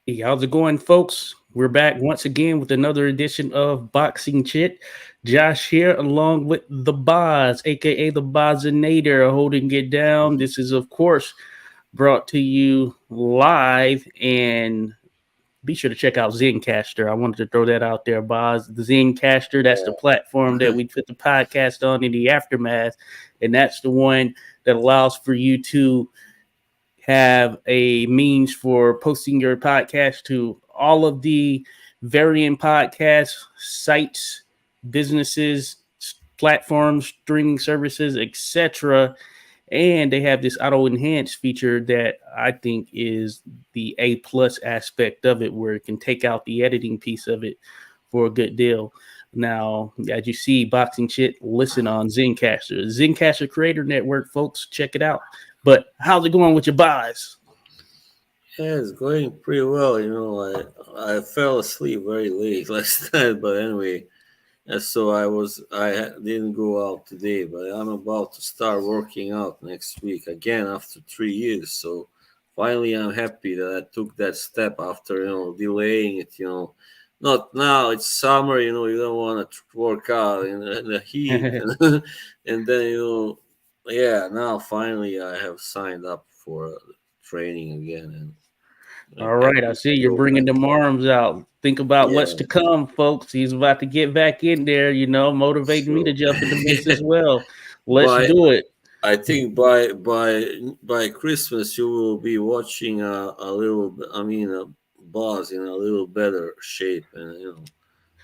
Hey, how's it going, folks? We're back once again with another edition of Boxing Chit. Josh here, along with the Boz, aka the Bozinator, holding it down. This is, of course, brought to you live, and be sure to check out Zencaster. I wanted to throw that out there, Boz. The Zencaster, that's the platform that we put the podcast on in the aftermath, and that's the one that allows for you to have a means for posting your podcast to all of the varying podcast sites, businesses, platforms, streaming services, etc. And they have this auto enhance feature that I think is the A plus aspect of it, where it can take out the editing piece of it for a good deal. Now, as you see, Boxing Shit, listen on Zencaster. Zencaster Creator Network, folks, check it out. But how's it going with your buys? Yeah, it's going pretty well. I fell asleep very late last night, but anyway, so didn't go out today, but I'm about to start working out next week again after 3 years. So finally, I'm happy that I took that step after delaying it. Not now. It's summer. You don't want to work out in the heat, and then yeah. Now finally, I have signed up for training again, and I'm All right, I happy see to you're go bringing back. them arms out. Think about what's Yeah, to come, folks. He's about to get back in there, motivating me to so jump in the mix as well. Let's by do it. I think by Christmas you will be watching a little. I mean, a boss in a little better shape and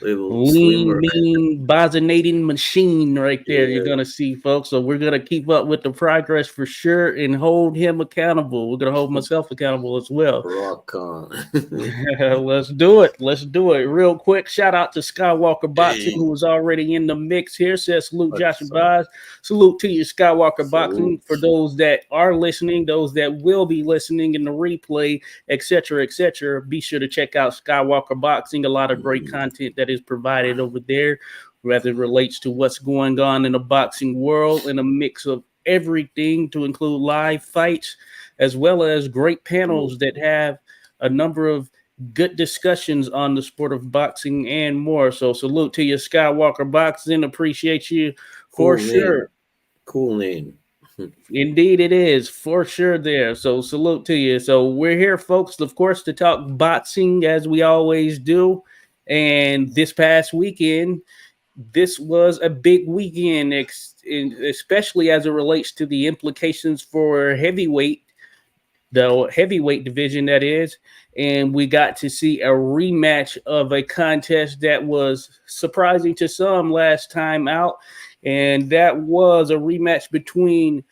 little Lean, slimmer. mean, bozinating machine right there. You're Yeah, gonna see, folks. So we're gonna keep up with the progress for sure and hold him accountable. We're gonna hold myself accountable as well. rock on. Let's do it. Let's do it. Real quick, shout out to Skywalker Boxing, Hey, who was already in the mix here. Says salute Josh and what's up? Boz. Salute to you, Skywalker Boxing. For Salute. those that are listening, those that will be listening in the replay, etc., etc., be sure to check out Skywalker Boxing. A lot of great Mm, content that is provided over there, whether it relates to what's going on in the boxing world, in a mix of everything to include live fights, as well as great cool, panels that have a number of good discussions on the sport of boxing and more. So salute to you, Skywalker Boxing. Appreciate you for cool name. sure. Cool name. Indeed, it is for sure there. So salute to you. So we're here, folks, of course, to talk boxing as we always do. And this past weekend, this was a big weekend, especially as it relates to the implications for heavyweight, the heavyweight division, that is. And we got to see a rematch of a contest that was surprising to some last time out. And that was a rematch between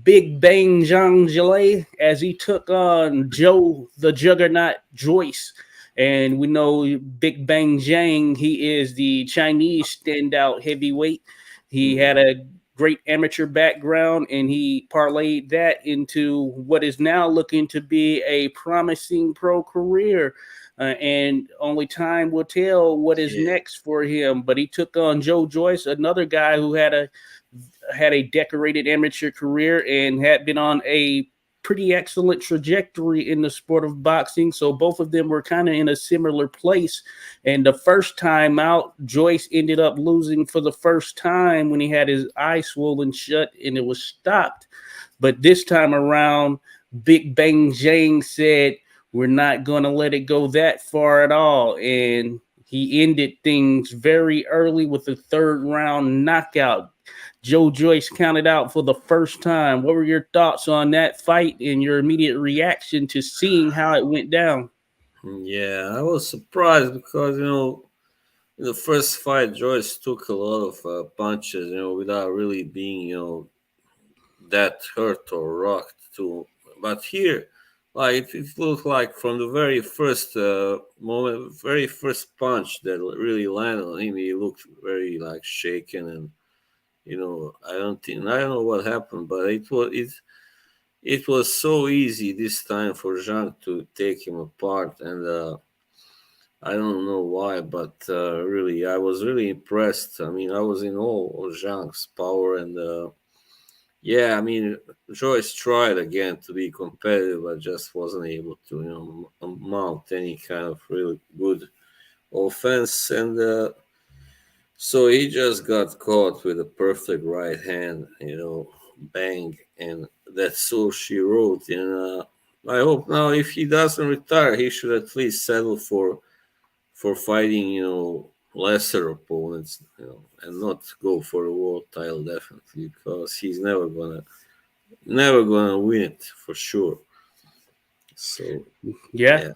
Big Bang Zhang Zhilei as he took on Joe the Juggernaut Joyce. And we know Big Bang Zhang, he is the Chinese standout heavyweight. He Mm, had a great amateur background and he parlayed that into what is now looking to be a promising pro career. And only time will tell what is yeah, next for him. But he took on Joe Joyce, another guy who had a decorated amateur career and had been on a pretty excellent trajectory in the sport of boxing. So both of them were kind of in a similar place. And the first time out, Joyce ended up losing for the first time when he had his eye swollen shut and it was stopped. But this time around, Big Bang Zhang said, "We're not going to let it go that far at all." And he ended things very early with the third round knockout. Joe Joyce counted out for the first time. What were your thoughts on that fight and your immediate reaction to seeing how it went down? yeah. I was surprised because in the first fight, Joyce took a lot of punches, without really being, that hurt or rocked too. But here, like it looked like from the very first moment, very first punch that really landed on him, he looked very like shaken, and I don't know what happened, but it was so easy this time for Zhang to take him apart, and I don't know why, but really, I was really impressed. I mean, I was in awe of Zhang's power, and Yeah, I mean, Joyce tried again to be competitive, but just wasn't able to, mount any kind of really good offense. And so he just got caught with a perfect right hand, bang. And that's all she wrote. And I hope now, if he doesn't retire, he should at least settle for fighting, lesser opponents, and not go for a world title definitely, because he's never gonna win it for sure. So Yeah.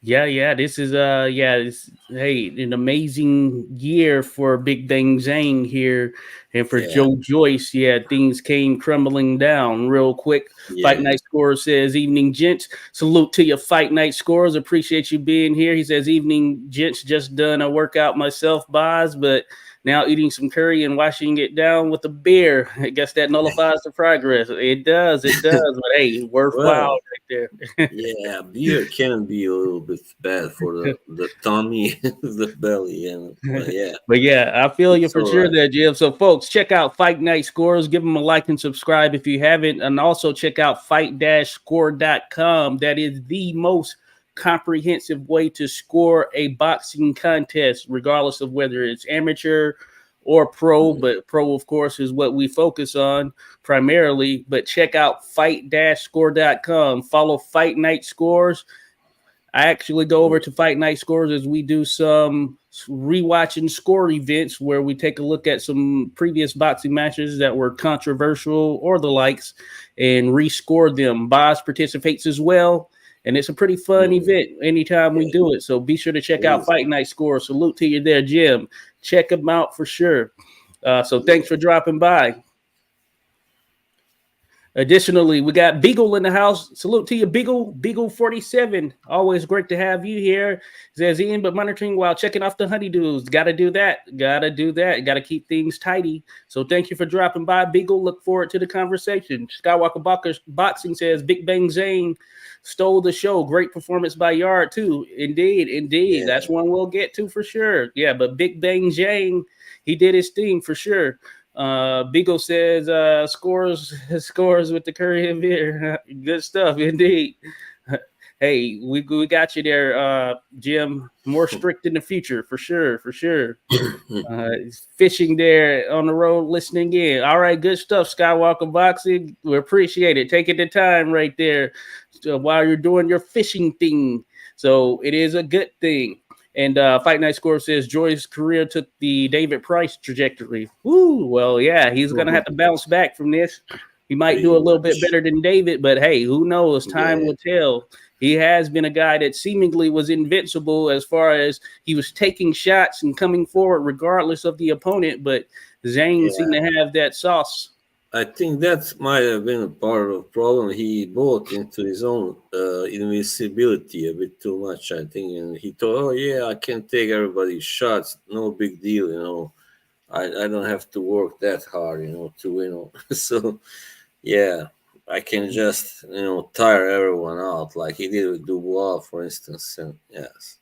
yeah, Yeah. This is it's, hey, an amazing year for Big Bang Zhang here, and for yeah, Joe Joyce. Yeah, things came crumbling down real quick. Fight yeah. Night Score says, "Evening, gents. Salute to your Fight Night Scores. Appreciate you being here." He says, "Evening, gents. Just done a workout myself, Boz, but now eating some curry and washing it down with a beer. I guess that nullifies the progress. It does. It does. But hey, worthwhile Well, right there." yeah, beer can be a little bit bad for the tummy, the belly, and but yeah, But yeah, I feel you it's for all sure right. there, Jim. So, folks, check out Fight Night Scores. Give them a like and subscribe if you haven't. And also check out fight-score.com. That is the most comprehensive way to score a boxing contest, regardless of whether it's amateur or pro. Mhm. But pro, of course, is what we focus on primarily. But check out fight-score.com. Follow Fight Night Scores. I actually go over to Fight Night Scores as we do some rewatch and score events where we take a look at some previous boxing matches that were controversial or the likes and rescore them. Boz participates as well, and it's a pretty fun Mhm. event anytime we Yeah, do it. So be sure to check it out is. Fight Night Scores. Salute to you there, Jim. Check them out for sure. So thanks Yeah. for dropping by. Additionally, we got Beagle in the house. Salute to you, Beagle. Beagle 47. Always great to have you here. Says Ian, but monitoring while checking off the honeydews. Gotta do that. Gotta do that. Gotta keep things tidy. So thank you for dropping by, Beagle. Look forward to the conversation. Boxing says Big Bang Zane stole the show. Great performance by Yard, too. Indeed, indeed. That's Yeah. one we'll get to for sure. Yeah, but Big Bang Zane, he did his thing for sure. Beagle says scores scores with the curry and beer. Good stuff indeed. Hey, we got you there, Jim. More strict in the future for sure, for sure. Fishing there on the road, listening in. All right, good stuff, Skywalker Boxing. We appreciate it. Taking the time right there while you're doing your fishing thing. So it is a good thing. And Fight Night Score says Joy's career took the David Price trajectory. Woo! Well, yeah, he's gonna have to bounce back from this. He might do Pretty a little bit much. better than David, but hey, who knows? Time Yeah. will tell. He has been a guy that seemingly was invincible as far as he was taking shots and coming forward regardless of the opponent, but Zane seemed Yeah. to have that sauce. I think that might have been a part of the problem. He bought into his own invincibility a bit too much, I think, and he thought, "Oh yeah, I can take everybody's shots, no big deal, I don't have to work that hard, to win." So yeah, I can just tire everyone out like he did with Dubois, for instance, and yes,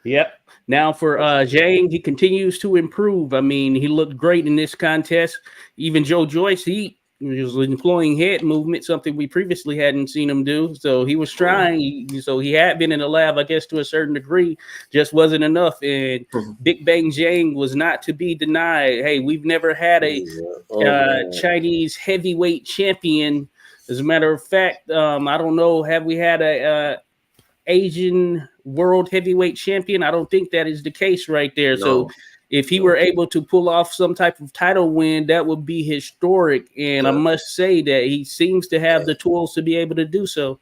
Yep. Now for Zhang, he continues to improve. I mean, he looked great in this contest. Even Joe Joyce, he was employing head movement, something we previously hadn't seen him do. So he was trying. So he had been in the lab, I guess, to a certain degree, just wasn't enough. And Big Bang Zhang was not to be denied. Hey, we've never had a he's oh man, Chinese heavyweight champion. As a matter of fact, I don't know, have we had a Asian world heavyweight champion? I don't think that is the case right there. So no, if he were no. able to pull off some type of title win, that would be historic. And I The must say that he seems to have yeah, the tools to be able to do so.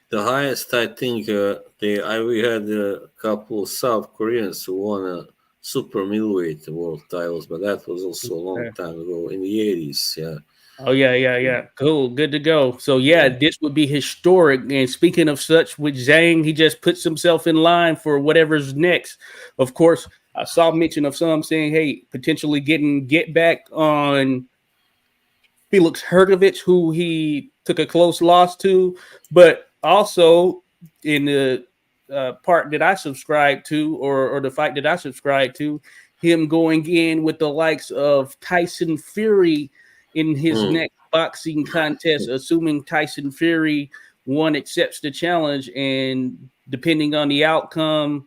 the highest I think we had a couple of South Koreans who won a super middleweight world titles, but that was also a long time ago in the 80s. Yeah, Oh yeah. Cool, good to go. So yeah, yeah. this would be historic. And speaking of such, with Zhang, he just puts himself in line for whatever's next. Of course, I saw mention of some saying, "Hey, potentially getting get back on Felix Hergovich, who he took a close loss to," but also in the part that I subscribe to, or the fight that I subscribe to, him going in with the likes of Tyson Fury in his Hmm. next boxing contest, assuming Tyson Fury one accepts the challenge, and depending on the outcome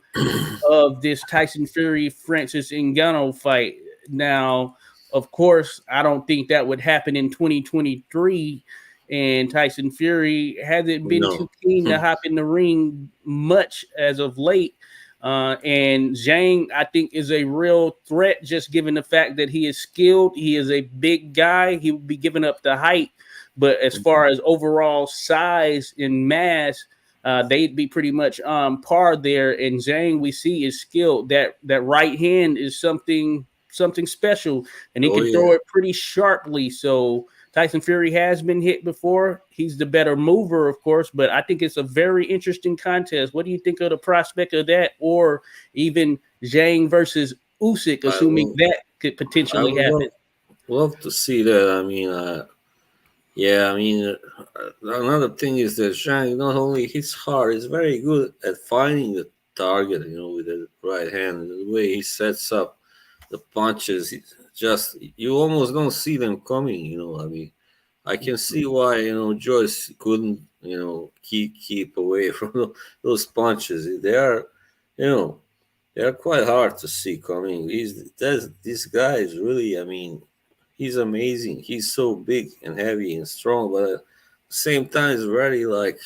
of this Tyson Fury Francis Ngannou fight. Now, of course, I don't think that would happen in 2023. And Tyson Fury hasn't been too No. keen to hop in the ring much as of late. And Zhang, I think, is a real threat just given the fact that he is skilled. He is a big guy. He would be giving up the height. But as far as overall size and mass, they'd be pretty much on par there. And Zhang, we see, is skilled. That right hand is something special, and he Oh can yeah. throw it pretty sharply. So Tyson Fury has been hit before. He's the better mover, of course, but I think it's a very interesting contest. What do you think of the prospect of that, or even Zhang versus Usyk, I assuming will. that could I potentially would happen? love to see that. I mean, yeah. I mean, another thing is that Zhang not only hits hard, he's very good at finding the target. With the right hand, the way he sets up the punches, just you almost don't see them coming. I mean, I can see why Joyce couldn't keep away from those punches. You know they are quite hard to see coming. This guy is really, I mean, he's amazing. He's so big and heavy and strong, but at the same time, he's very like,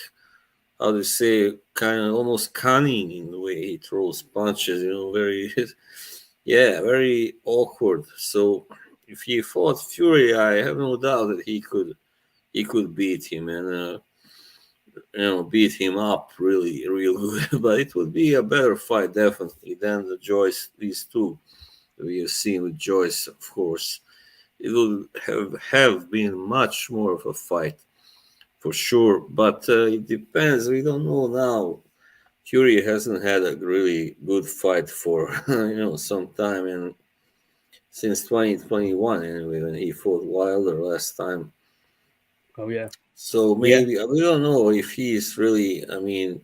how to say, kind of almost cunning in the way he throws punches. Very yeah, very awkward. So if he fought Fury, I have no doubt that he could beat him and beat him up really real good. But it would be a better fight definitely than the Joyce these two that we have seen with Joyce. Of course, it would have been much more of a fight for sure. But it depends. We don't know now. Fury hasn't had a really good fight for some time, and since 2021 anyway, when he fought Wilder last time. Oh yeah, So yeah, maybe we don't know if he's really, I mean,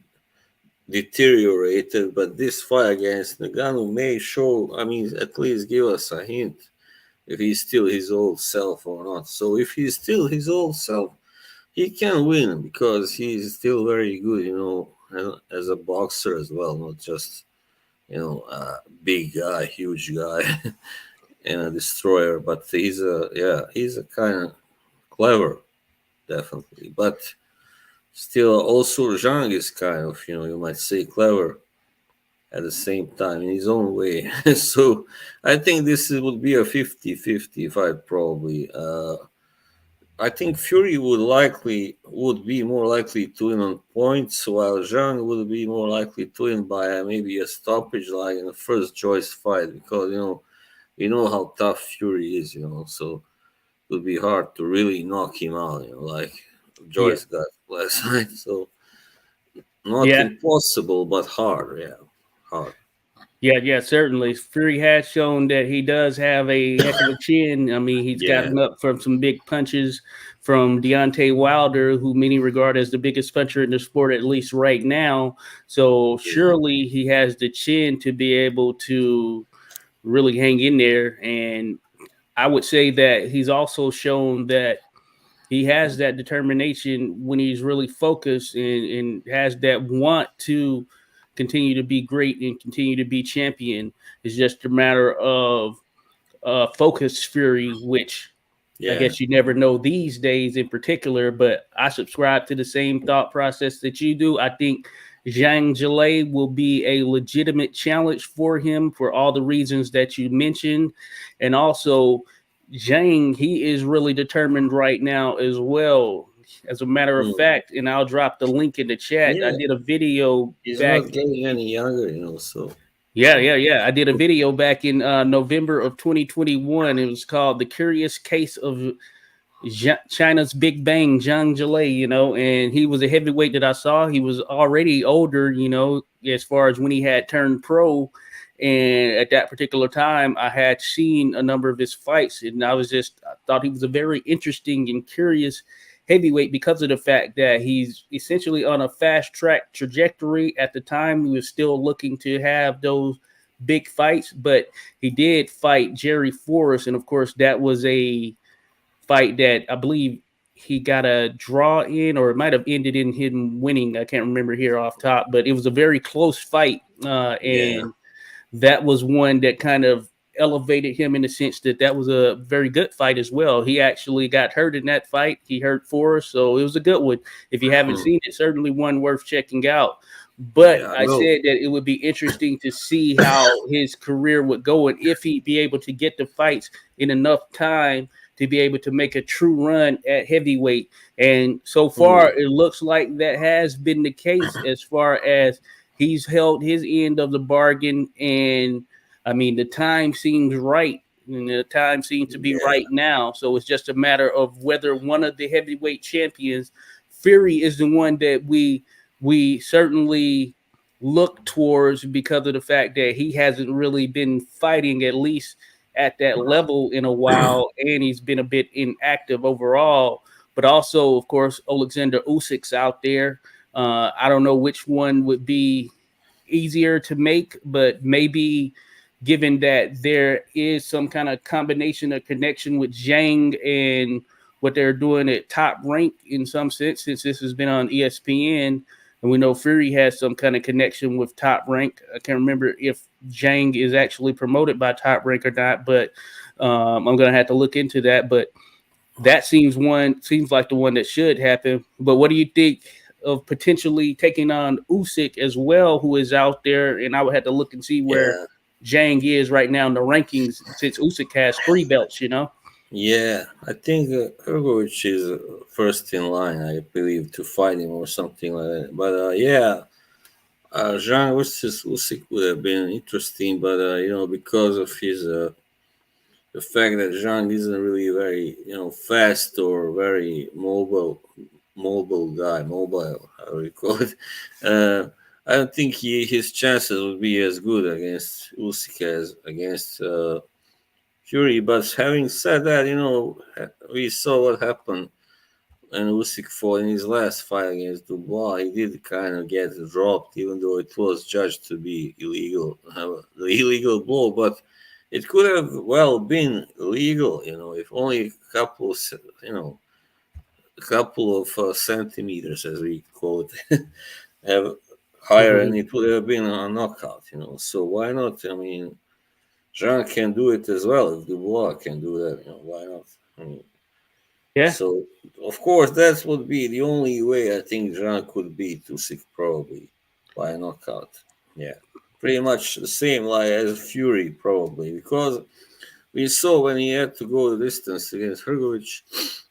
deteriorated. But this fight against Nagano may show, I mean, at least give us a hint if he's still his old self or not. So if he's still his old self, he can win because he's still very good, as a boxer as well, not just a big guy, huge guy, and a destroyer. But he's a kind of clever, definitely. But still, also Zhang is kind of, you might say clever at the same time in his own way. So I think this would be a 50-50 fight probably. I think Fury would be more likely to win on points, while Zhang would be more likely to win by maybe a stoppage, like in the first Joyce fight, because we know how tough Fury is, so it would be hard to really knock him out, like yeah, Joyce got last night. So not yeah. impossible, but hard. Yeah, hard. Yeah, certainly. Fury has shown that he does have a heck of a chin. I mean, he's Yeah, gotten up from some big punches from Deontay Wilder, who many regard as the biggest puncher in the sport, at least right now. So yeah. surely he has the chin to be able to really hang in there. And I would say that he's also shown that he has that determination when he's really focused and has that want to continue to be great and continue to be champion. It's just a matter of focus fury, which I Yeah. guess you never know these days in particular, but I subscribe to the same thought process that you do. I think Zhang Zhilei will be a legitimate challenge for him for all the reasons that you mentioned. And also, Zhang, he is really determined right now as well. As a matter of Mm. fact, and I'll drop the link in the chat. I Yeah, did a video he's back. not getting any younger, so Yeah. I did a video back in November of 2021. It was called "The Curious Case of China's Big Bang Zhang Zhilei," and he was a heavyweight that I saw. He was already older, as far as when he had turned pro. And at that particular time, I had seen a number of his fights, and I thought he was a very interesting and curious heavyweight because of the fact that he's essentially on a fast track trajectory. At the time, he was still looking to have those big fights, but he did fight Jerry Forrest, and of course, that was a fight that I believe he got a draw in, or it might have ended in him winning. I can't remember here off top, but it was a very close fight, Yeah. and that was one that kind of elevated him in the sense that that was a very good fight as well. He actually got hurt in that fight. He hurt Forrest, so it was a good one. If you haven't seen it, certainly one worth checking out. But Yeah, I I will. said that it would be interesting to see how his career would go and if he'd be able to get the fights in enough time to be able to make a true run at heavyweight. And so far, Hmm. it looks like that has been the case as far as he's held his end of the bargain. And I mean, the time seems right. And the time seems to be Yeah. right now. So it's just a matter of whether one of the heavyweight champions, Fury, is the one that we certainly look towards because of the fact that he hasn't really been fighting at least at that level in a while, and he's been a bit inactive overall. But also, of course, Alexander Usyk's out there. I don't know which one would be easier to make, but maybe given that there is some kind of combination of connection with Zhang and what they're doing at Top Rank in some sense, since this has been on ESPN, and we know Fury has some kind of connection with Top Rank. I can't remember if Zhang is actually promoted by Top Rank or not, but I'm gonna have to look into that. But that seems like the one that should happen. But what do you think of potentially taking on Usyk as well, who is out there? And I would have to look and see where Yeah. Zhang is right now in the rankings, since Usyk has 3 belts. Yeah. I think Hergovich is first in line, I believe, to fight him or something like that. But yeah, Zhang versus Usyk would have been interesting, but because of his the fact that Zhang isn't really very fast or very mobile guy, mobile, how do you call it? I don't think his chances would be as good against Usyk as against Fury. But having said that, we saw what happened when Usyk fought in his last fight against Dubois. He did kind of get dropped, even though it was judged to be illegal, the illegal blow. But it could have well been legal, if only a couple of centimeters, as we call it, have higher, and it would have been a knockout. So why not? I mean, Jean can do it as well. If Dubois can do that, why not? I mean, Yeah, so of course that would be the only way I think Jean could beat Usyk, probably by a knockout. Yeah, pretty much the same like as Fury, probably, because we saw when he had to go the distance against Hrgovic,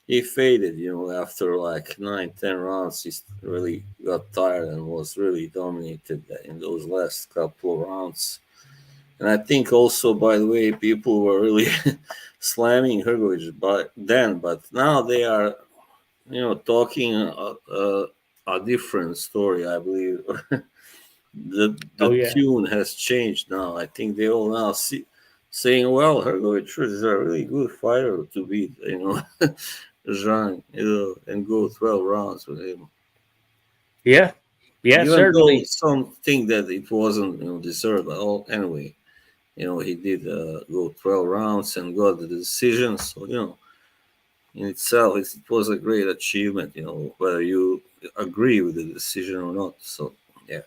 he faded, after like 9, 10 rounds. He really got tired and was really dominated in those last couple of rounds. And I think also, by the way, people were really slamming Hrgovic but now they are, talking a different story, I believe. the oh yeah, tune has changed now. I think they all now saying, well, Hrgovic is a really good fighter to beat, Zhang, and go 12 rounds with him. yeah, yeah, Even though certainly. some think that it wasn't, deserved at all. Anyway, he did go 12 rounds and got the decision. So, in itself, it was a great achievement, whether you agree with the decision or not. So, yeah.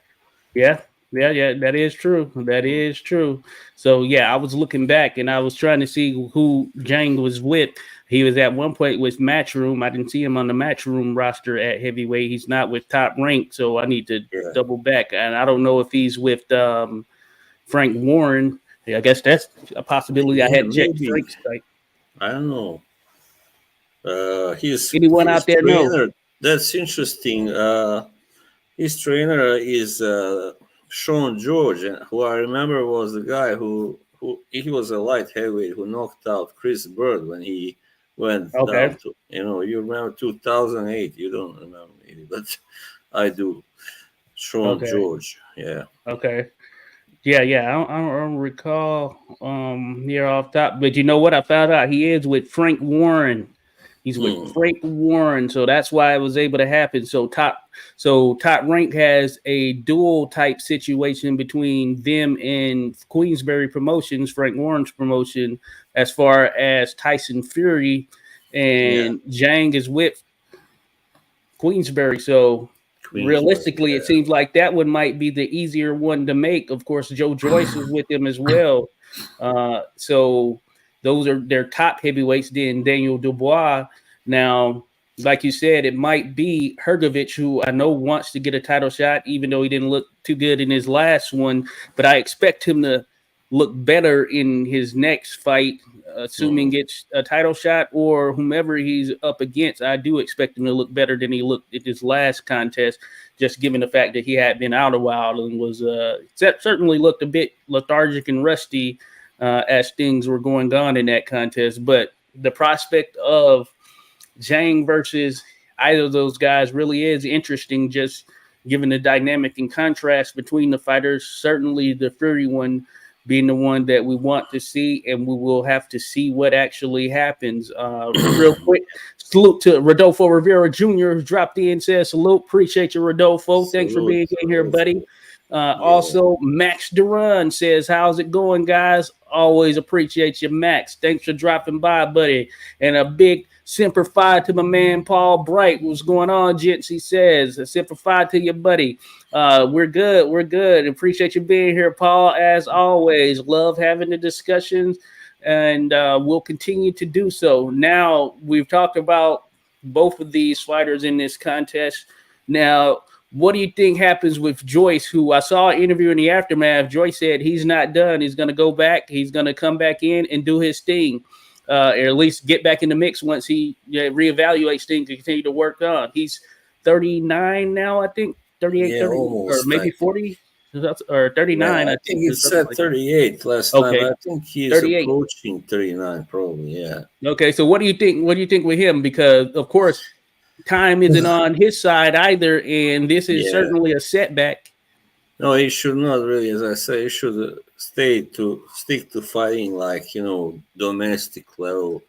Yeah, yeah. That is true. That is true. So yeah, I was looking back and I was trying to see who Jang was with. He was at one point with Matchroom. I didn't see him on the Matchroom roster at heavyweight. He's not with Top Rank, so I need to Yeah. double back. And I don't know if he's with Frank Warren. Yeah, I guess that's a possibility. I Yeah, hadn't checked maybe. Frank's site. I don't know. His Anyone his out there know? trainer. That's interesting. His trainer is Sean George, who I remember was the guy who he was a light heavyweight who knocked out Chris Bird when he went down Okay. to, you remember 2008. You don't remember maybe, but I do. Sean Okay. George. Yeah. Okay. Yeah. I don't recall here off top, but you know what? I found out he is with Frank Warren. He's with Hmm. Frank Warren, so that's why it was able to happen. So top rank has a dual type situation between them and Queensberry Promotions, Frank Warren's promotion, as far as Tyson Fury, Yeah. and Zhang is with Queensberry. So Queensbury. realistically, it seems like that one might be the easier one to make. Of course, Joe Joyce is with him as well. So those are their top heavyweights. Then Daniel Dubois. Now, like you said, it might be Hergovich, who I know wants to get a title shot, even though he didn't look too good in his last one. But I expect him to look better in his next fight, assuming Mm. it's a title shot or whomever he's up against. I do expect him to look better than he looked at his last contest, just given the fact that he had been out a while and was certainly looked a bit lethargic and rusty as things were going on in that contest. But the prospect of Zhang versus either of those guys really is interesting, just given the dynamic and contrast between the fighters. Certainly, the Fury one being the one that we want to see, and we will have to see what actually happens. Real quick, salute to Rodolfo Rivera Jr., who dropped in and said, salute. Appreciate you, Rodolfo. Thanks for Salute, being in here, buddy. Rodolfo. Yeah. Also, Max Duran says, how's it going, guys? Always appreciate you, Max. Thanks for dropping by, buddy. And a big Semper Fi to my man, Paul Bright. What's going on, gents? He says, Semper Fi to your buddy. We're good. We're good. Appreciate you being here, Paul. As always, love having the discussions, and we'll continue to do so. Now, we've talked about both of these fighters in this contest. Now, what do you think happens with Joyce, who I saw an interview in the aftermath? Joyce said he's not done. He's going to go back. He's going to come back in and do his thing, or at least get back in the mix once he reevaluates things and continue to work on. He's 39 now, I think. 38, Yeah, 30, or almost. maybe 40 or 39. Yeah, I I think think it said 38 last time. okay, I think he is 38. approaching 39, probably. Yeah. Okay, so what do you think? What do you think with him? Because of course, time isn't on his side either, and this is Yeah. certainly a setback. No, he should not really, as I say, he should stick to fighting like, domestic level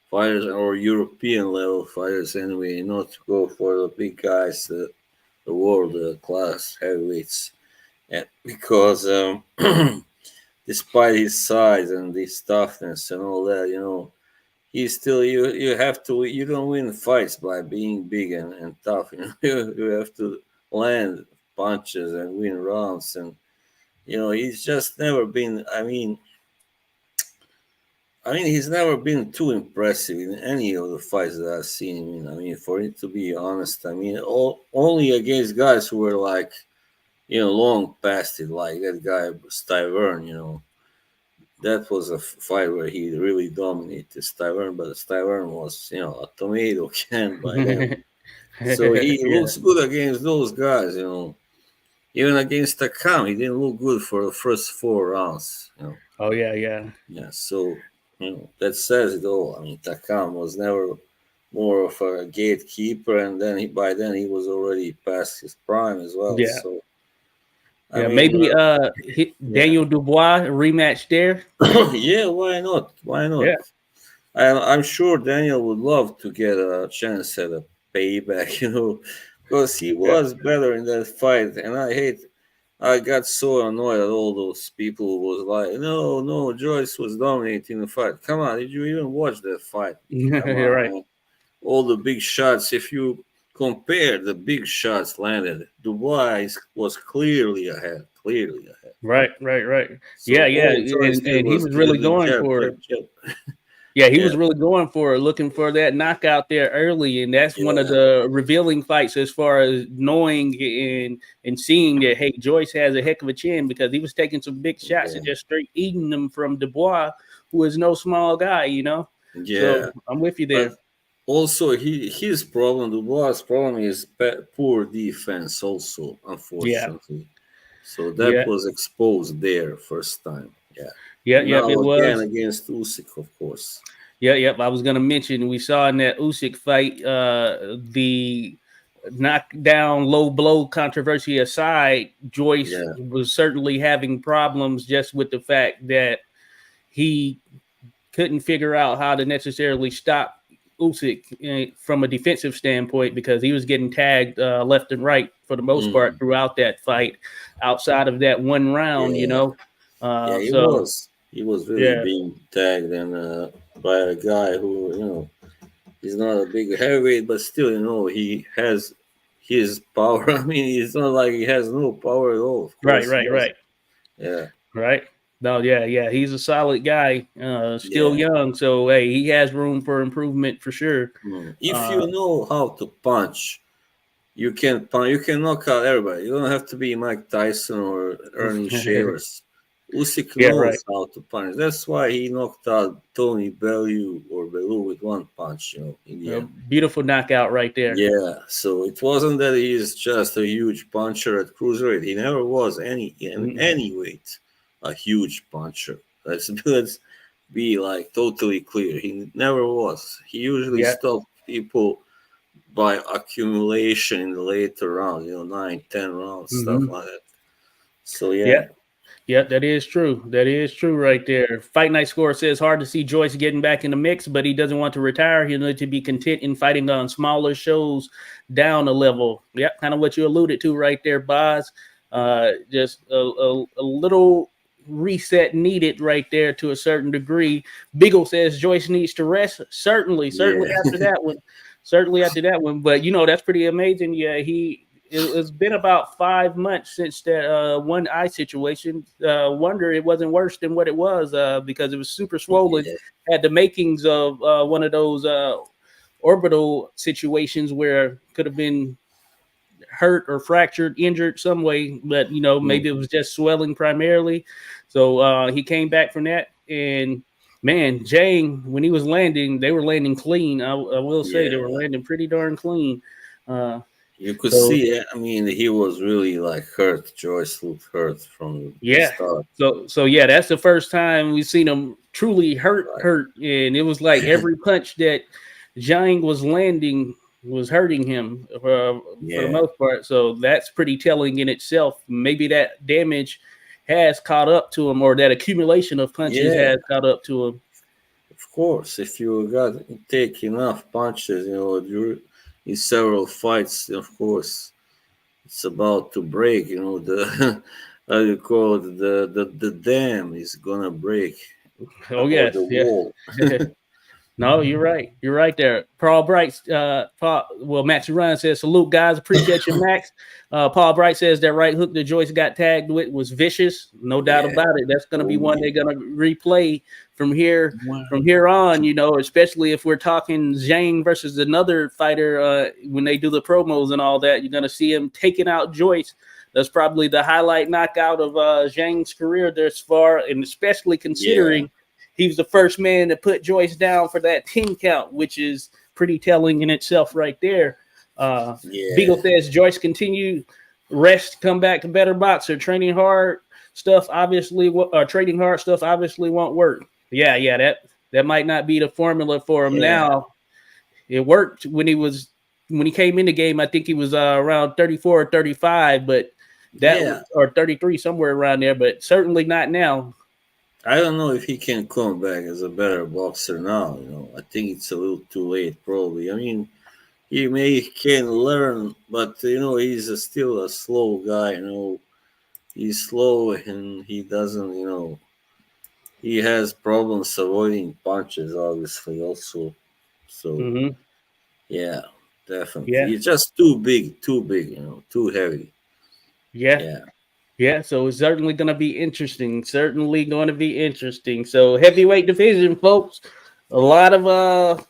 fighters or European level fighters anyway, not to go for the big guys, the world class heavyweights. And because despite his size and his toughness and all that, he's still you don't win fights by being big and tough. You have to land punches and win rounds, and he's just never been. I mean, he's never been too impressive in any of the fights that I've seen him in. I mean, for it to be honest, only against guys who were like, long past it, like that guy Stiverne. That was a fight where he really dominated Stiverne, but Stiverne was, a tomato can by then. So he Yeah. looks good against those guys. Even against Takam, he didn't look good for the first 4 rounds. Oh yeah, yeah. Yeah, so that says it all. I mean, Takam was never more of a gatekeeper, and then by then he was already past his prime as well. Yeah. So I Yeah, mean, maybe yeah, Daniel Dubois rematch there. yeah. Why not? Why not? Yeah. I'm sure Daniel would love to get a chance at a payback. Because he Yeah. was better in that fight, and I got so annoyed at all those people who was like, no, no, Joyce was dominating the fight. Come on, did you even watch that fight? Come You're on, right. man. All the big shots, if you compare the big shots landed, Dubois was clearly ahead, clearly ahead. Right, right, right. So Yeah, yeah. all Joyce did And he was was to do really the going jab, for jab, jab. yeah, he Yeah, was really going for looking for that knockout there early, and that's one of yeah, the revealing fights as far as knowing and seeing that hey, Joyce has a heck of a chin because he was taking some big shots yeah, and just straight eating them from Dubois, who is no small guy. yeah. So I'm with you there. But also, his problem, Dubois' problem is poor defense. Also, Yeah, unfortunately, so that yeah, was exposed there first time. Yeah, yeah, and yep. now It again was. against Usyk, of course. Yeah, yep. I was gonna mention we saw in that Usyk fight, the knockdown low blow controversy aside, Joyce Yeah, was certainly having problems just with the fact that he couldn't figure out how to necessarily stop Usyk from a defensive standpoint because he was getting tagged left and right for the most part mm, throughout that fight. Outside of that one round, yeah, yeah. He so was he was really yeah, being tagged and by a guy who he's not a big heavyweight, but still he has his power. I mean, it's not like he has no power at all. Of Right, course, he right, has. right, Yeah, right. No, yeah, yeah. He's a solid guy. Still yeah. young, so hey, he has room for improvement for sure. If Uh, you know how to punch, you can punch. You can knock out everybody. You don't have to be Mike Tyson or Ernie Shavers. Usyk yeah, right. knows how to punch. That's why he knocked out Tony Bellew with one punch. In the end. Beautiful knockout right there. Yeah, so it wasn't that he's just a huge puncher at cruiserweight. He never was in Mm, any weight a huge puncher. Let's be like totally clear. He never was. He usually yeah, stopped people by accumulation in the later rounds, 9, 10 rounds, stuff hmm like that. So yeah, yeah, yeah. That is true. That is true right there. Fight Night Score says hard to see Joyce getting back in the mix, but he doesn't want to retire. He'll need to be content in fighting on smaller shows down a level. Yep, kind of what you alluded to right there, Boz. Just a little reset needed right there to a certain degree. Beagle says Joyce needs to rest. Certainly yeah, after that one. Certainly after that one. But that's pretty amazing. Yeah, it's been about 5 months since that one eye situation. Wonder it wasn't worse than what it was because it was super swollen. yeah, Had the makings of one of those orbital situations where could have been hurt or fractured, injured some way, but maybe it mhm, was just swelling primarily. So he came back from that, and man, Zhang, when he was landing, they were landing clean. I will say they were yeah. landing pretty darn clean. Uh, You could so see. I mean, he was really like hurt. Joyce looked hurt from the yeah, start. so yeah, that's the first time we've seen him truly Right. hurt, and it was like every punch that Zhang was landing was hurting him for the Yeah, most part. So that's pretty telling in itself. Maybe that damage has caught up to him, or that accumulation of punches yeah. has caught up to him. Of course, if you got take enough punches, in several fights, of course, it's about to break. The how you call it, the dam is gonna break, Oh or the yes, yeah. wall. No, you're right. You're right there. Paul Bright, Max Ryan says, salute, guys. Appreciate you, Max. Paul Bright says that right hook that Joyce got tagged with was vicious. No doubt Yeah. about it. That's going to be Oh one yeah. they're going to replay from here on, especially if we're talking Zhang versus another fighter when they do the promos and all that. You're going to see him taking out Joyce. That's probably the highlight knockout of Zhang's career thus far, and especially Yeah. considering he was the first man to put Joyce down for that 10 count, which is pretty telling in itself right there. Beagle Yeah. says Joyce continue rest, come back to better boxer. Trading hard stuff obviously won't work. Yeah, that might not be the formula for him Yeah. now. It worked when he came in the game. I think he was around 34 or 35, but Yeah. or 33 somewhere around there, but certainly not now. I don't know if he can come back as a better boxer now. I think it's a little too late, probably. I mean, he may can learn, but he's still a slow guy. He's slow and he doesn't. He has problems avoiding punches, obviously, also. So Hmm yeah, definitely. Yeah, He's just too big, too heavy. yeah. Yeah, Yeah, so it's certainly going to be interesting. Certainly going to be interesting. So heavyweight division, folks. A lot of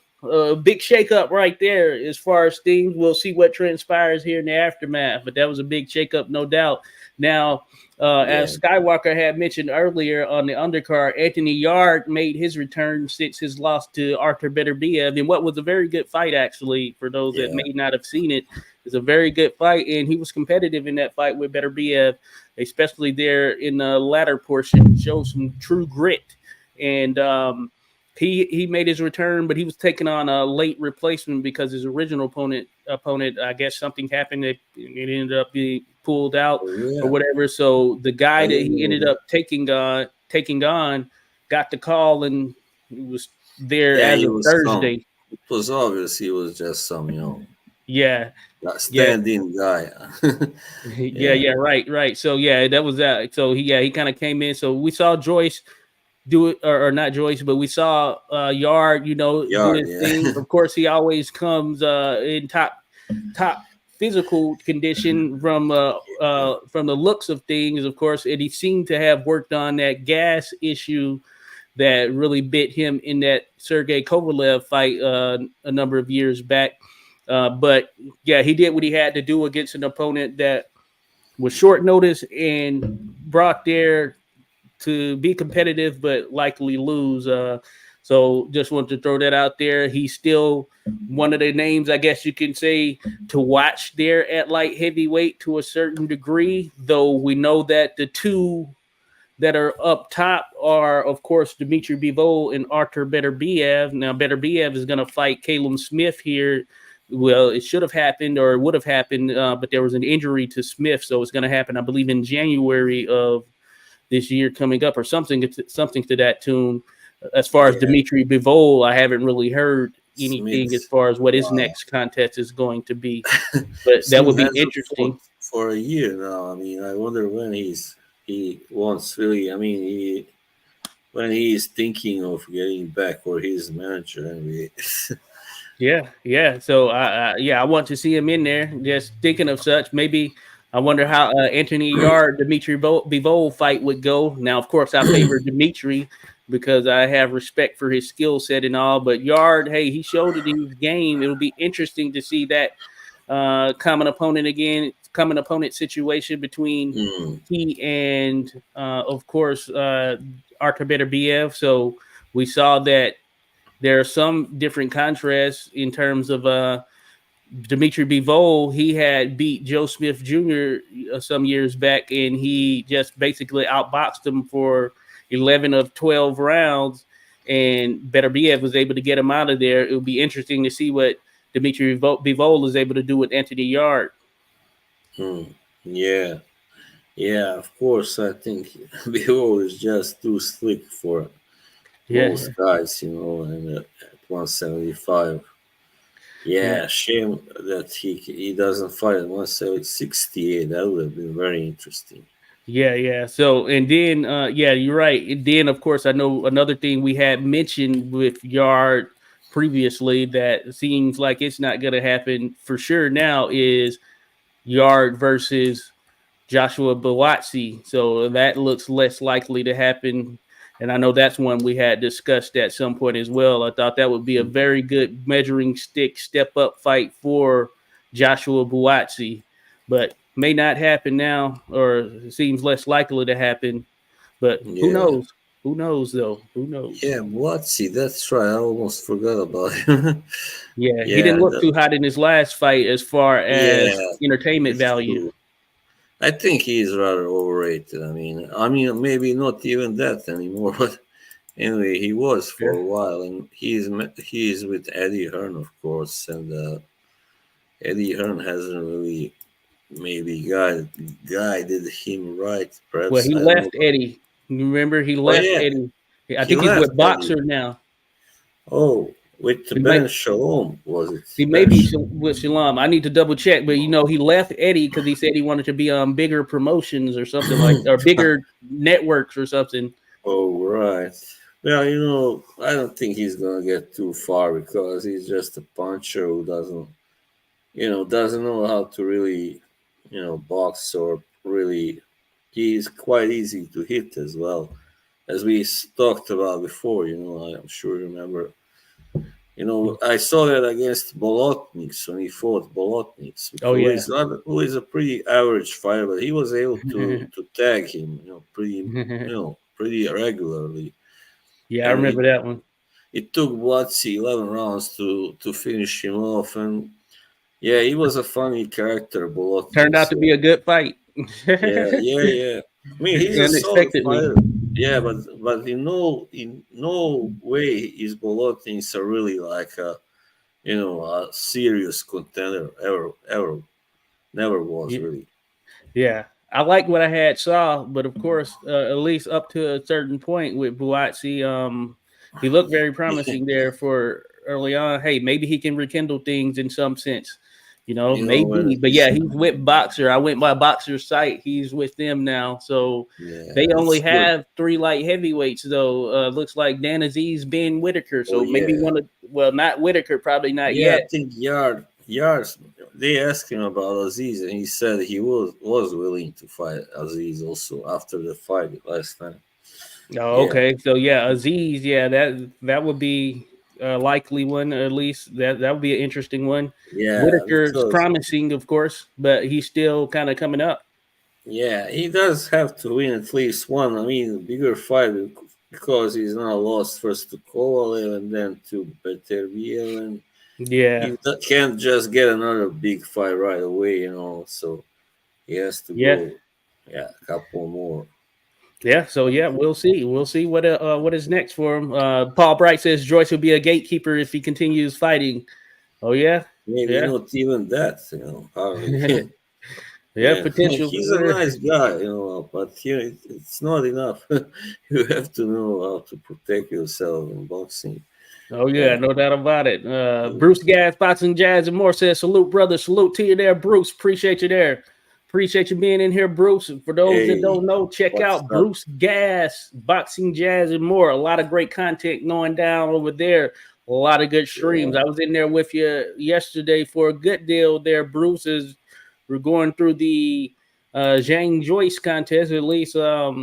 big shakeup right there as far as things. We'll see what transpires here in the aftermath, but that was a big shakeup, no doubt. Now, yeah, as Skywalker had mentioned earlier on the undercard, Anthony Yard made his return since his loss to Arthur Beterbiev in what was a very good fight, actually, for those that yeah, may not have seen it. It's a very good fight, and he was competitive in that fight with Beterbiev, especially there in the latter portion. Showed some true grit, and he made his return, but he was taking on a late replacement because his original opponent, I guess something happened. It ended up being pulled out oh, or yeah. whatever. So the guy I that didn't he know ended that. up taking on got the call, and he was there Yeah, as he of was some. Thursday. It was obvious he was just some, Yeah, yeah. stand-in guy. Yeah, Yeah, yeah, right. So yeah, that was that. So he kind of came in. So we saw Joyce do it, or not Joyce, but we saw Yard, do yard. his Yeah, thing. Of course, he always comes in top physical condition from the looks of things, of course, and he seemed to have worked on that gas issue that really bit him in that Sergey Kovalev fight a number of years back. But yeah, he did what he had to do against an opponent that was short notice and brought there to be competitive, but likely lose. So just want to throw that out there. He's still one of the names, I guess you can say, to watch there at light heavyweight to a certain degree, though we know that the two that are up top are, of course, Dmitry Bivol and Artur Beterbiev. Now, Beterbiev is going to fight Caleb Smith here. Well, it should have happened or it would have happened, but there was an injury to Smith, so it's going to happen, I believe, in January of this year coming up, or something to that tune. As far as Yeah, Dmitry Bivol, I haven't really heard anything as Smith. far as what his Wow. next contest is going to be, but that would Smith be hasn't fought interesting. for a year now. I mean, I wonder when he wants really. I mean, when he is thinking of getting back or his manager anyway. Yeah, yeah. So, I want to see him in there. Just thinking of such. Maybe I wonder how Anthony Yard Dimitri Bivol fight would go. Now, of course, I favor Dimitri because I have respect for his skill set and all. But Yard, hey, he showed it in his game. It'll be interesting to see that common opponent situation between Mm, he and, of course, Artur Beterbiev. So we saw that there are some different contrasts in terms of Dimitri Bivol. He had beat Joe Smith Jr. Some years back, and he just basically outboxed him for 11 of 12 rounds. And Beterbiev was able to get him out of there. It would be interesting to see what Dimitri Bivol is able to do with Anthony Yard. mm. Yeah, yeah. Of course, I think Bill is just too slick for Yeah, most guys, and at 175. yeah. Yeah, shame that he doesn't fight at 168. That would have been very interesting. Yeah. So, and then, yeah, you're right. And then, of course, I know another thing we had mentioned with Yard previously that seems like it's not going to happen for sure now is Yard versus Joshua Buatsi. So that looks less likely to happen. And I know that's one we had discussed at some point as well. I thought that would be a very good measuring stick step up fight for Joshua Buatsi, but may not happen now, or seems less likely to happen. But who Yeah, knows? Who knows though? Who knows? yeah. What's That's right. I almost forgot about him. Yeah, he Yeah, didn't look too hot in his last fight as far as yeah. entertainment It's value. true. I think he's rather overrated. I mean, maybe not even that anymore. But anyway, he was for Yeah. a while, and he's with Eddie Hearn, of course, and Eddie Hearn hasn't really maybe guided him right. Well, Perhaps he I don't know. left Eddie. You remember he Oh left yeah, Eddie. I he think he's left with Eddie. Boxer now. Oh, with He Ben might Shalom was it? he may Ben be Shalom. with Shalom. I need to double check, but he left Eddie because he said he wanted to be on bigger promotions or something like, or bigger networks or something. Oh right. Well, I don't think he's gonna get too far because he's just a puncher who doesn't know how to really, box or really. He's quite easy to hit as well, as we talked about before. I'm sure you remember. I saw that against Bolotniks when he fought Bolotniks, Oh who yeah, is not, who is a pretty average fighter, but he was able to tag him, pretty regularly, yeah, I and remember that one. it took Blatzy 11 rounds to finish him off, and yeah, he was a funny character, Turned Bolotnik. out to So be a good fight. yeah, yeah, yeah. I mean, he's a solid Unexpectedly. fighter. Yeah, but in no way is Bolotnik a really like a serious contender ever. Never was really. Yeah, I like what I had saw, but of course, at least up to a certain point with Buatsi, he looked very promising there for early on. Hey, maybe he can rekindle things in some sense, When maybe. But yeah, he's with Boxer. I went by Boxer's site. He's with them now, so they yeah, only it's good. have three light heavyweights though. Looks like Dan Aziz, Ben Whitaker. Oh So maybe yeah, not Whitaker, probably not yeah. I yet. think yards. they asked him about Aziz, and he said he was willing to fight Aziz also after the fight last time. Oh, Yeah, okay. So yeah, Aziz, yeah, that would be a likely one, or at least that would be an interesting one. yeah, Whitaker's because promising, of course, but he's still kind of coming up. yeah, he does have to win at least one. I mean, bigger fight because he's now lost first to Kovalev and then to Beterbiev, and Yeah, can't just get another big fight right away, So he has to yeah, go, yeah, a couple more. yeah. So yeah, we'll see. We'll see what is next for him. Paul Bright says Joyce will be a gatekeeper if he continues fighting. Oh yeah, Maybe yeah, not even that, hardly. yeah. Yeah, Potential he's a for sure. nice guy, but it's not enough. You have to know how to protect yourself in boxing. Oh yeah, Yeah, no doubt about it. Bruce Gas, Boxing Jazz, and more says salute, brother. Salute to you there, Bruce. Appreciate you there. Appreciate you being in here, Bruce. And for those that hey, don't know, check what's out up? Bruce Gas, Boxing Jazz, and more. A lot of great content going down over there. A lot of good streams. Yeah. I was in there with you yesterday for a good deal there, Bruce. As we're going through the Zhang Joyce contest, at least up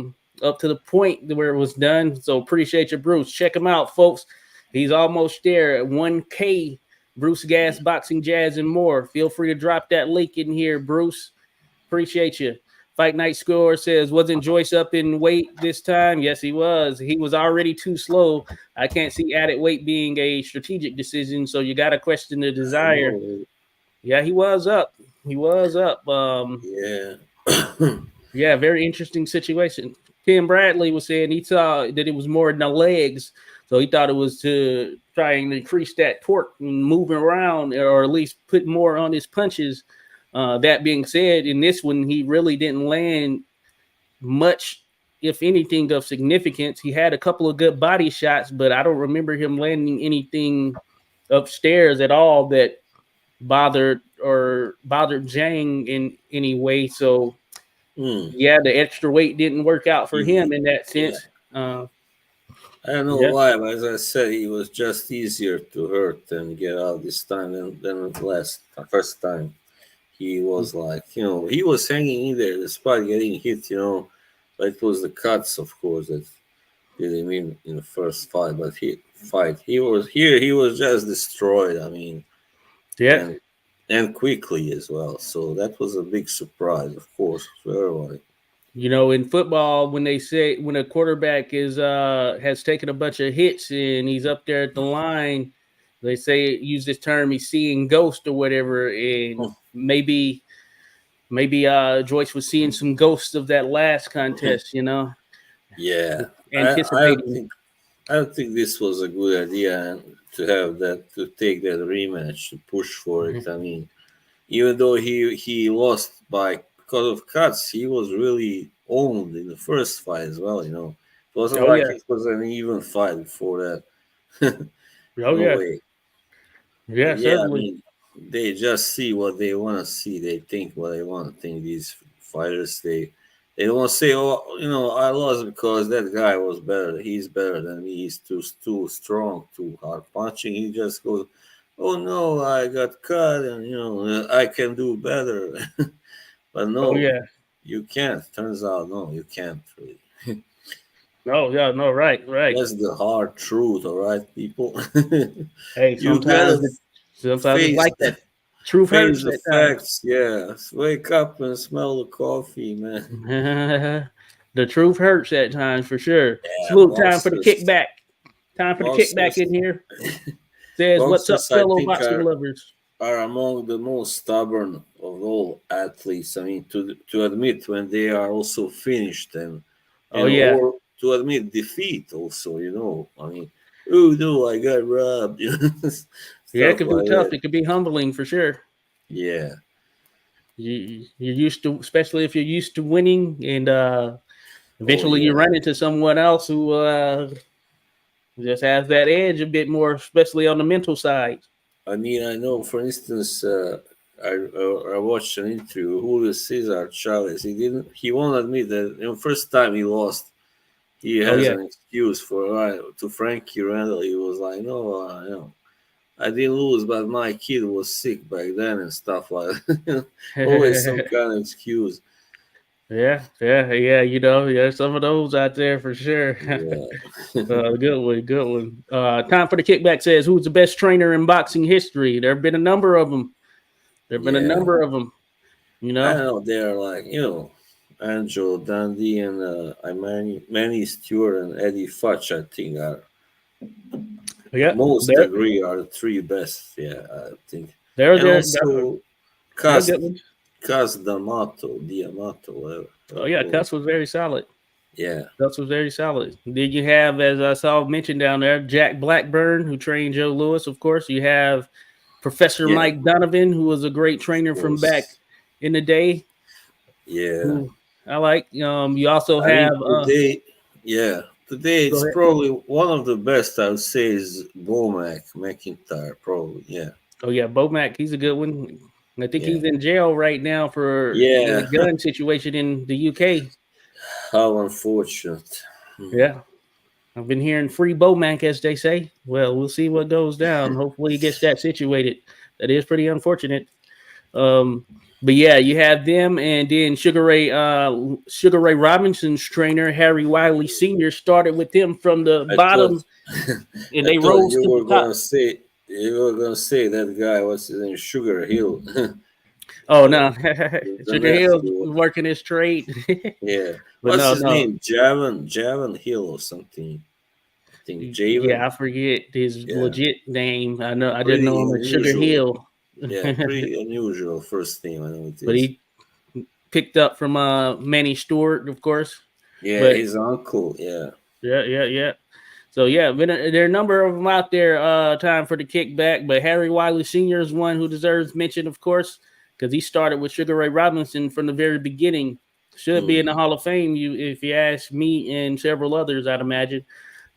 to the point where it was done. So appreciate you, Bruce. Check him out, folks. He's almost there at 1K. Bruce Gas, Boxing Jazz, and more. Feel free to drop that link in here, Bruce. Appreciate you. Fight Night Score says, wasn't Joyce up in weight this time? Yes, he was. He was already too slow. I can't see added weight being a strategic decision, so you got to question the I desire. know. Yeah, he was up. He was up. Yeah. Yeah, very interesting situation. Tim Bradley was saying he saw that it was more in the legs, so he thought it was to try and increase that torque and moving around, or at least put more on his punches. That being said, in this one, he really didn't land much, if anything, of significance. He had a couple of good body shots, but I don't remember him landing anything upstairs at all that bothered Zhang in any way. So Hmm. yeah, the extra weight didn't work out for him He, in that yeah. sense. I don't know Yeah. why, but as I said, he was just easier to hurt and get out this time than the first time. He was like, he was hanging in there despite getting hit, But it was the cuts, of course, that did him in the first fight. But he was just destroyed. I mean, Yeah. and quickly as well. So that was a big surprise, of course, for everybody. In football, when they say when a quarterback is has taken a bunch of hits and he's up there at the line, they say use this term he's seeing ghost or whatever, and maybe Joyce was seeing some ghosts of that last contest, Yeah, anticipating. I don't think this was a good idea to have that to take that rematch to push for it. I mean, even though he lost by because of cuts, he was really owned in the first fight as well. It wasn't Oh like yeah. it was an even fight before that. Oh No yeah. way. Yeah, But yeah, I certainly. mean, they just see what they want to see. They think what they want to think. These fighters, they don't want to say, "Oh, I lost because that guy was better. He's better than me. He's too strong, too hard punching." He just goes, "Oh no, I got cut, and I can do better." But Oh no, yeah. you can't. Turns out, no, you can't really. Oh yeah, no, right, right. That's the hard truth, all right, people. Hey, You sometimes gotta sometimes it's face like that. Truth face hurts the at times. facts. Yeah, wake up and smell the coffee, man. The truth hurts at times for sure. Yeah, Salute time for the kickback. Time for the kickback boxers, in here. Says, what's up, boxers. I fellow think boxing lovers? are among the most stubborn of all athletes. I mean, to admit when they are also finished Oh and yeah. or to admit defeat. Also, I mean, oh no, I got robbed. Yeah, it Stuff could be like tough. that. It could be humbling for sure. Yeah. You're used to, especially if you're used to winning, and Oh eventually you yeah. run into someone else who just has that edge a bit more, especially on the mental side. I mean, I know, for instance, I watched an interview. Julio Cesar Chavez. He won't admit that. First time he lost, he Oh has yeah. an excuse for to Frankie Randall. He was like, no, I didn't lose, but my kid was sick back then and stuff like that. Always some kind of excuse. Yeah, yeah, yeah. Yeah, some of those out there for sure. Yeah. Good one, good one. Time for the kickback says, "Who's the best trainer in boxing history?" There have been a number of them. There have been a Yeah. number of them. You I know. don't know. They're like, Angelo Dundee and Manny Stewart and Eddie Futch, I think, are Yeah, most agree are the three best. Yeah, I think. they're And they're also they're Cas good ones. Cas D'Amato, whatever. Oh yeah, Cuss was very solid. Yeah, Cuss was very solid. Then you have, as I saw mentioned down there, Jack Blackburn, who trained Joe Lewis. Of course, you have Professor yeah, Mike Donovan, who was a great of trainer from back course. in the day. Yeah. Who I like. You also I have. mean, today Go it's ahead. probably one of the best. I would say is Bomac McIntyre. Probably, yeah, Oh yeah, Bomac, he's a good one. I think yeah, he's in jail right now for yeah. the gun situation in the UK. How unfortunate. Hmm. Yeah, I've been hearing free Bomac, as they say. Well, we'll see what goes down. Hopefully, he gets that situated. That is pretty unfortunate. Um, but yeah, you have them, and then Sugar Ray Robinson's trainer Harry Wiley Sr. started with them from the I thought, bottom, and I they thought rose you to the were top. gonna say that guy. What's his name? Sugar Hill. Oh the, no, the Sugar Hill's nephew. working his trade, Yeah. but What's no, his no. name? Javan Hill or something. I think Yeah, Javan. I forget his Yeah. legit name. I just know Pretty him as Sugar unusual. Hill. Yeah, pretty unusual first name. I know it But is. he picked up from Manny Stewart, of course. Yeah, But his uncle. Yeah. yeah, yeah, yeah. So yeah, there are a number of them out there. Time for the kickback, but Harry Wiley Sr. is one who deserves mention, of course, because he started with Sugar Ray Robinson from the very beginning. Should be in the Mm. Hall of Fame, if you ask me and several others, I'd imagine.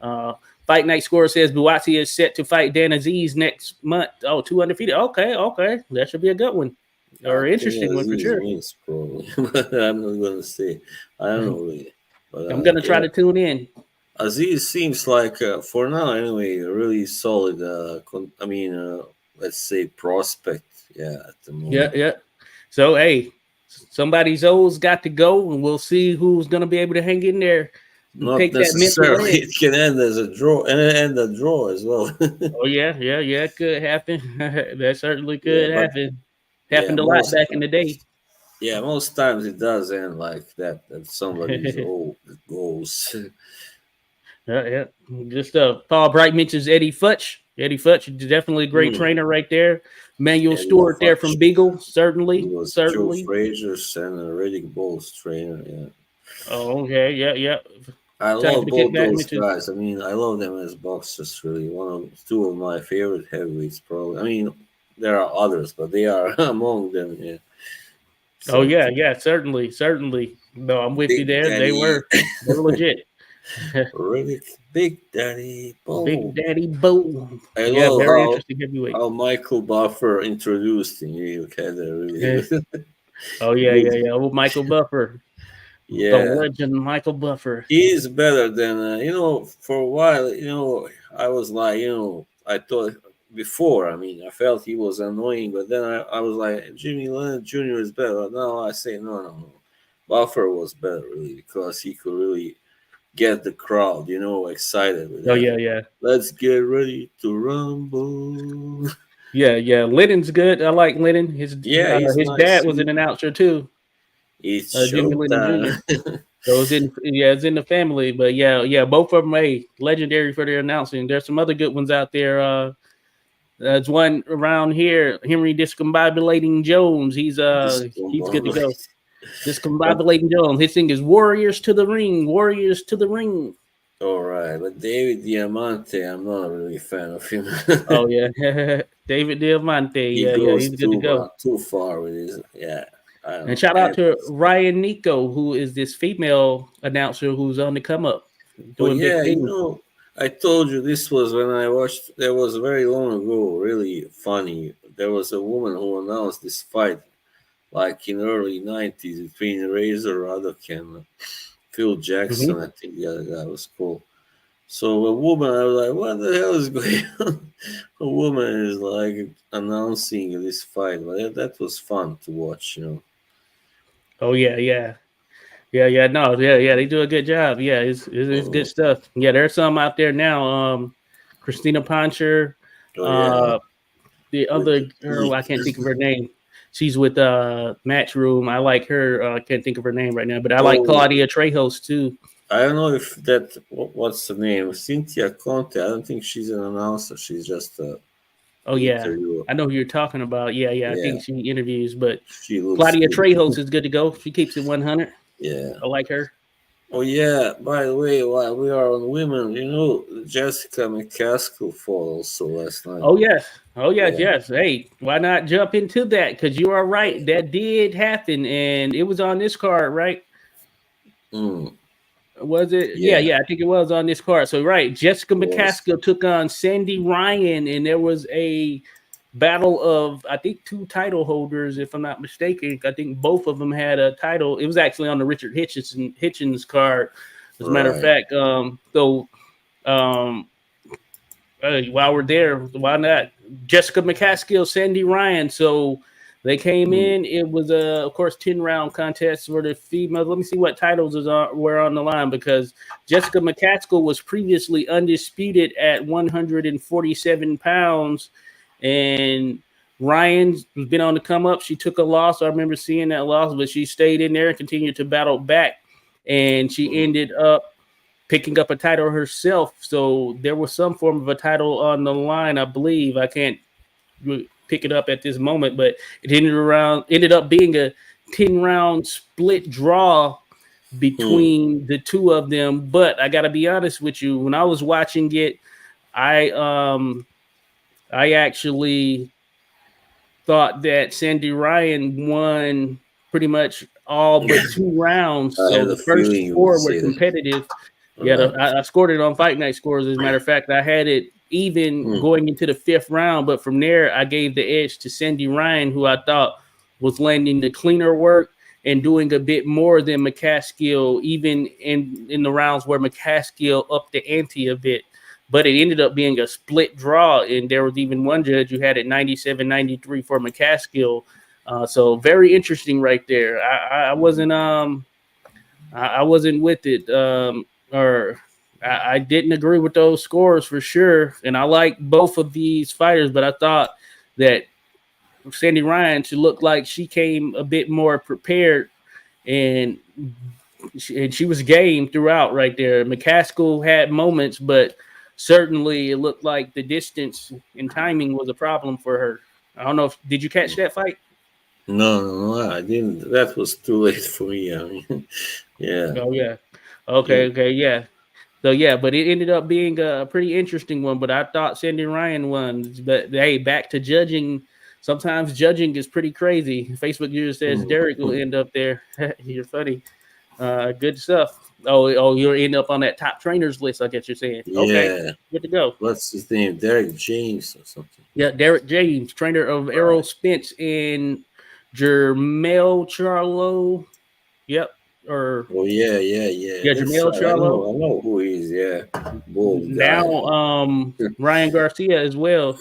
Uh, Fight Night Score says Buatsi is set to fight Dan Aziz next month. Oh, 200 feet. Okay, okay. That should be a good one I or think interesting one for Aziz sure. wins probably, but I'm not gonna say. I don't know really, but I'm going to try yeah, to tune in. Aziz seems like for now anyway a really solid. Let's say prospect. Yeah, at the Yeah, moment. yeah. So, hey, somebody's O's got to go, and we'll see who's going to be able to hang in there and Not take that mental necessarily. edge. It can end as a draw and end a draw as well. Oh, yeah, yeah, yeah. It could happen. That certainly Yeah, could but happen. yeah, Happened a lot back in the day. most times it does end like that. That somebody's goes. Yeah, yeah. Just Paul Bright mentions Eddie Futch. Eddie Futch is definitely a great Hmm. trainer right there. Manuel Eddie Stewart there from Futch. Beagle, He certainly, was Joe certainly. Frazier's and Riddick Bowe's trainer. Yeah. Oh, okay, yeah, yeah. I Time for love the both kickback those mentions. guys. I mean, I love them as boxers. Really, two of my favorite heavyweights. Probably. I mean, there are others, but they are among them. Yeah. Oh yeah, Something. yeah, certainly, certainly. No, I'm with you Big there. Daddy, They were legit. Riddick, Big Daddy, Big boom. Daddy Bo. I Yeah, love very interesting heavyweight. how Michael Buffer introduced him. You had a really Yeah. Oh yeah, good. yeah, yeah. Oh, Michael Buffer, the Yeah, legend, Michael Buffer. he is better than For a while, I was like, I thought before. I mean, I felt he was annoying, but then I was like, Jimmy Leonard Jr. is better. But now I say no, no, no. Buffer was better really because he could really get the crowd, excited with Oh that. yeah, yeah, Let's get ready to rumble. yeah, yeah. Lennon's good. I like Lennon. Yeah, he's His nice. dad was an announcer too. It's Jimmy Lennon showtime. Jr. So it's in the family. But yeah, yeah, both of them, legendary for their announcing. There's some other good ones out there. There's one around here, Henry Discombobulating Jones. He's good to go. Discombobulate. But Discombobulating Jones. His thing is Warriors to the ring, Warriors to the ring. all right, but David Diamante, I'm not really a fan of him. Oh yeah, David Diamante. He Yeah, yeah, goes he's good to go. too far with his. Yeah, I don't And know. shout out to Ryan Nico, who is this female announcer who's on the come up, But doing big yeah, things. I told you this was when I watched. There was very long ago, really funny. There was a woman who announced this fight, like in early '90s, between Razor Ruddock and Phil Hmm. Jackson. I think the other guy was called. So a woman, I was like, what the hell is going on? A woman is like announcing this fight, but that was fun to watch, you know. Oh yeah, yeah. Yeah, yeah, no, yeah, yeah, they do a good job. Yeah, it's good Mhm. stuff. Yeah, there's some out there now. Christina Poncher, Oh yeah, uh, the with other the girl, I peak. can't think of her name. She's with Matchroom. I like her. I can't think of her name right now, but I like Oh, Claudia Trejos too. I don't know if that what's the name, Cynthia Conte. I don't think she's an announcer. She's just a Oh yeah, interviewer. I know who you're talking about. Yeah, yeah, I Yeah, think she interviews, but she looks Claudia good. Trejos is good to go. She keeps it 100. Yeah. I like her. Oh yeah. By the way, while we are on women, you know, Jessica McCaskill fought also last night. Oh yes. Oh yes, Yeah. yes. Hey, why not jump into that? Because you are right. That did happen, and it was on this card, right? Mm, Was it? Yeah, yeah. yeah. I think it was on this card. So right, Jessica It was. McCaskill took on Sandy Ryan, and there was a battle of I think two title holders, if I'm not mistaken. I think both of them had a title. It was actually on the Richard Hitchens card, as a matter of Right. fact. Um, while we're there, why not Jessica McCaskill, Sandy Ryan? So they came Mm, in. It was of course 10 round contest for the females. Let me see what titles were on the line because Jessica McCaskill was previously undisputed at 147 pounds, and Ryan's been on the come up. She took a loss. I remember seeing that loss, but she stayed in there and continued to battle back, and she mm, ended up picking up a title herself. So there was some form of a title on the line, I believe. I can't pick it up at this moment, but it ended up being a 10 round split draw mm. between the two of them. But I gotta be honest with you, when I was watching it, I um I actually thought that Sandy Ryan won pretty much all but 2 rounds. I So had a the first feeling you would four were say that. competitive. Yeah, Right. I scored it on Fight Night scores. As a matter of fact, I had it even Mm, going into the fifth round, but from there, I gave the edge to Sandy Ryan, who I thought was landing the cleaner work and doing a bit more than McCaskill, even in the rounds where McCaskill upped the ante a bit. But it ended up being a split draw, and there was even one judge who had it 97-93 for McCaskill. So very interesting right there. I wasn't with it, or I didn't agree with those scores for sure. And I like both of these fighters, but I thought that Sandy Ryan should look like she came a bit more prepared, and she was game throughout right there. McCaskill had moments, but certainly it looked like the distance and timing was a problem for her. I don't know if did you catch mm. that fight? No, no, no, I didn't. That was too late for me. I mean, yeah. Oh yeah. Okay, Mm, okay, yeah. So yeah, but it ended up being a pretty interesting one. But I thought Sandy Ryan won. But hey, back to judging. Sometimes judging is pretty crazy. Facebook user says mm, Derek will mm. end up there. You're funny. Good stuff. Oh, you'll end up on that top trainers list. I guess you're saying. Okay, Yeah. good to go. What's his name? Derek James or something. Yeah, Derek James, trainer of Errol Right. Spence in Jermall Charlo. Yep, or Oh yeah, yeah, yeah. yeah, That's Jermall right. I Charlo. know. I know who he is. Yeah, bald Now, guy. Ryan Garcia as well.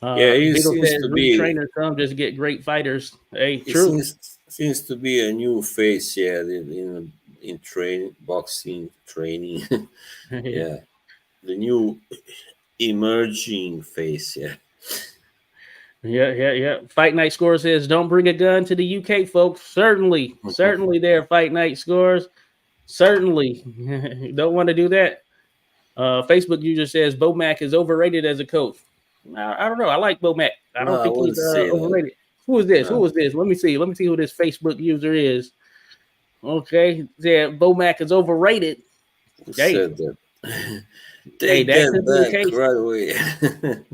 Yeah, he Beagle seems says to be. retrainer some just get great fighters. Hey, He true. seems to be a new face. Yeah, in training, boxing training. yeah, Yeah, the new emerging face. Yeah. yeah. Fight Night Score says don't bring a gun to the UK, folks. Certainly, certainly there. Fight Night Scores. Certainly, don't want to do that. Facebook user says Bo Mack is overrated as a coach. I don't know. I like Bo Mack. I No, don't I think he's wouldn't say that. overrated. Who is this? Who No, is this? Let me see. Let me see who this Facebook user is. Okay, yeah, Bo Mack is overrated. who Hey, said that? hey, Take that that could be the back case. right away.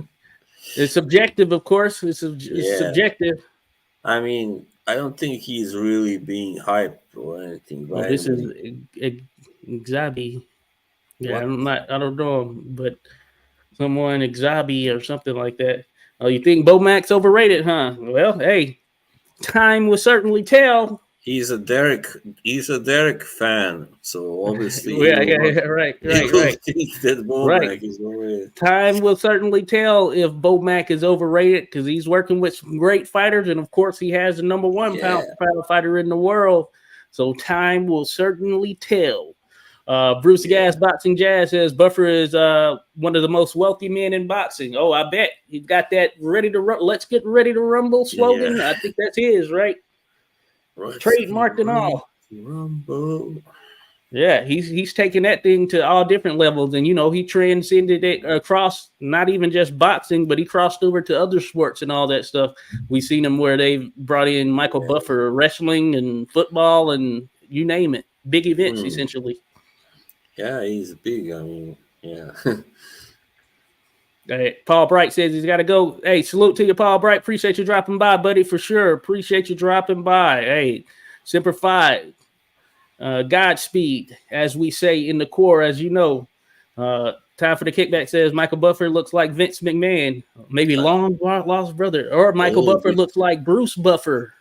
It's subjective, of course. It's Yeah, subjective. I mean, I don't think he's really being hyped or anything Oh, by this is anybody. Xabi. Yeah, What? I'm not. I don't know, but someone Xabi or something like that. Oh, you think Bo Mac's overrated, huh? Well, hey, time will certainly tell. He's a Derek fan, so obviously Yeah, yeah, yeah, right, he right, will right, think that right. Womack is overrated. Time will certainly tell if Bo Mack is overrated because he's working with some great fighters, and of course, he has the number one pound Yeah, for pound fighter in the world. So time will certainly tell. Bruce Gas yeah, Boxing Jazz says Buffer is one of the most wealthy men in boxing. Oh, I bet he's got that ready to run. Let's get ready to rumble yeah. slogan. I think that's his, right? Let's get Trademarked and ready all. to rumble. Yeah, he's taking that thing to all different levels, and he transcended it across not even just boxing, but he crossed over to other sports and all that stuff. We've seen him where they brought in Michael Yeah. Buffer, wrestling and football, and you name it, big events Hmm. essentially. Yeah, he's big. I mean, yeah. Hey, Paul Bright says he's got to go. Hey, salute to you, Paul Bright. Appreciate you dropping by, buddy, for sure. Appreciate you dropping by. Hey, Semper Fi. Godspeed, as we say in the core, as you know. Time for the kickback says Michael Buffer looks like Vince McMahon, maybe long lost brother, or A Michael little Buffer bit. looks like Bruce Buffer.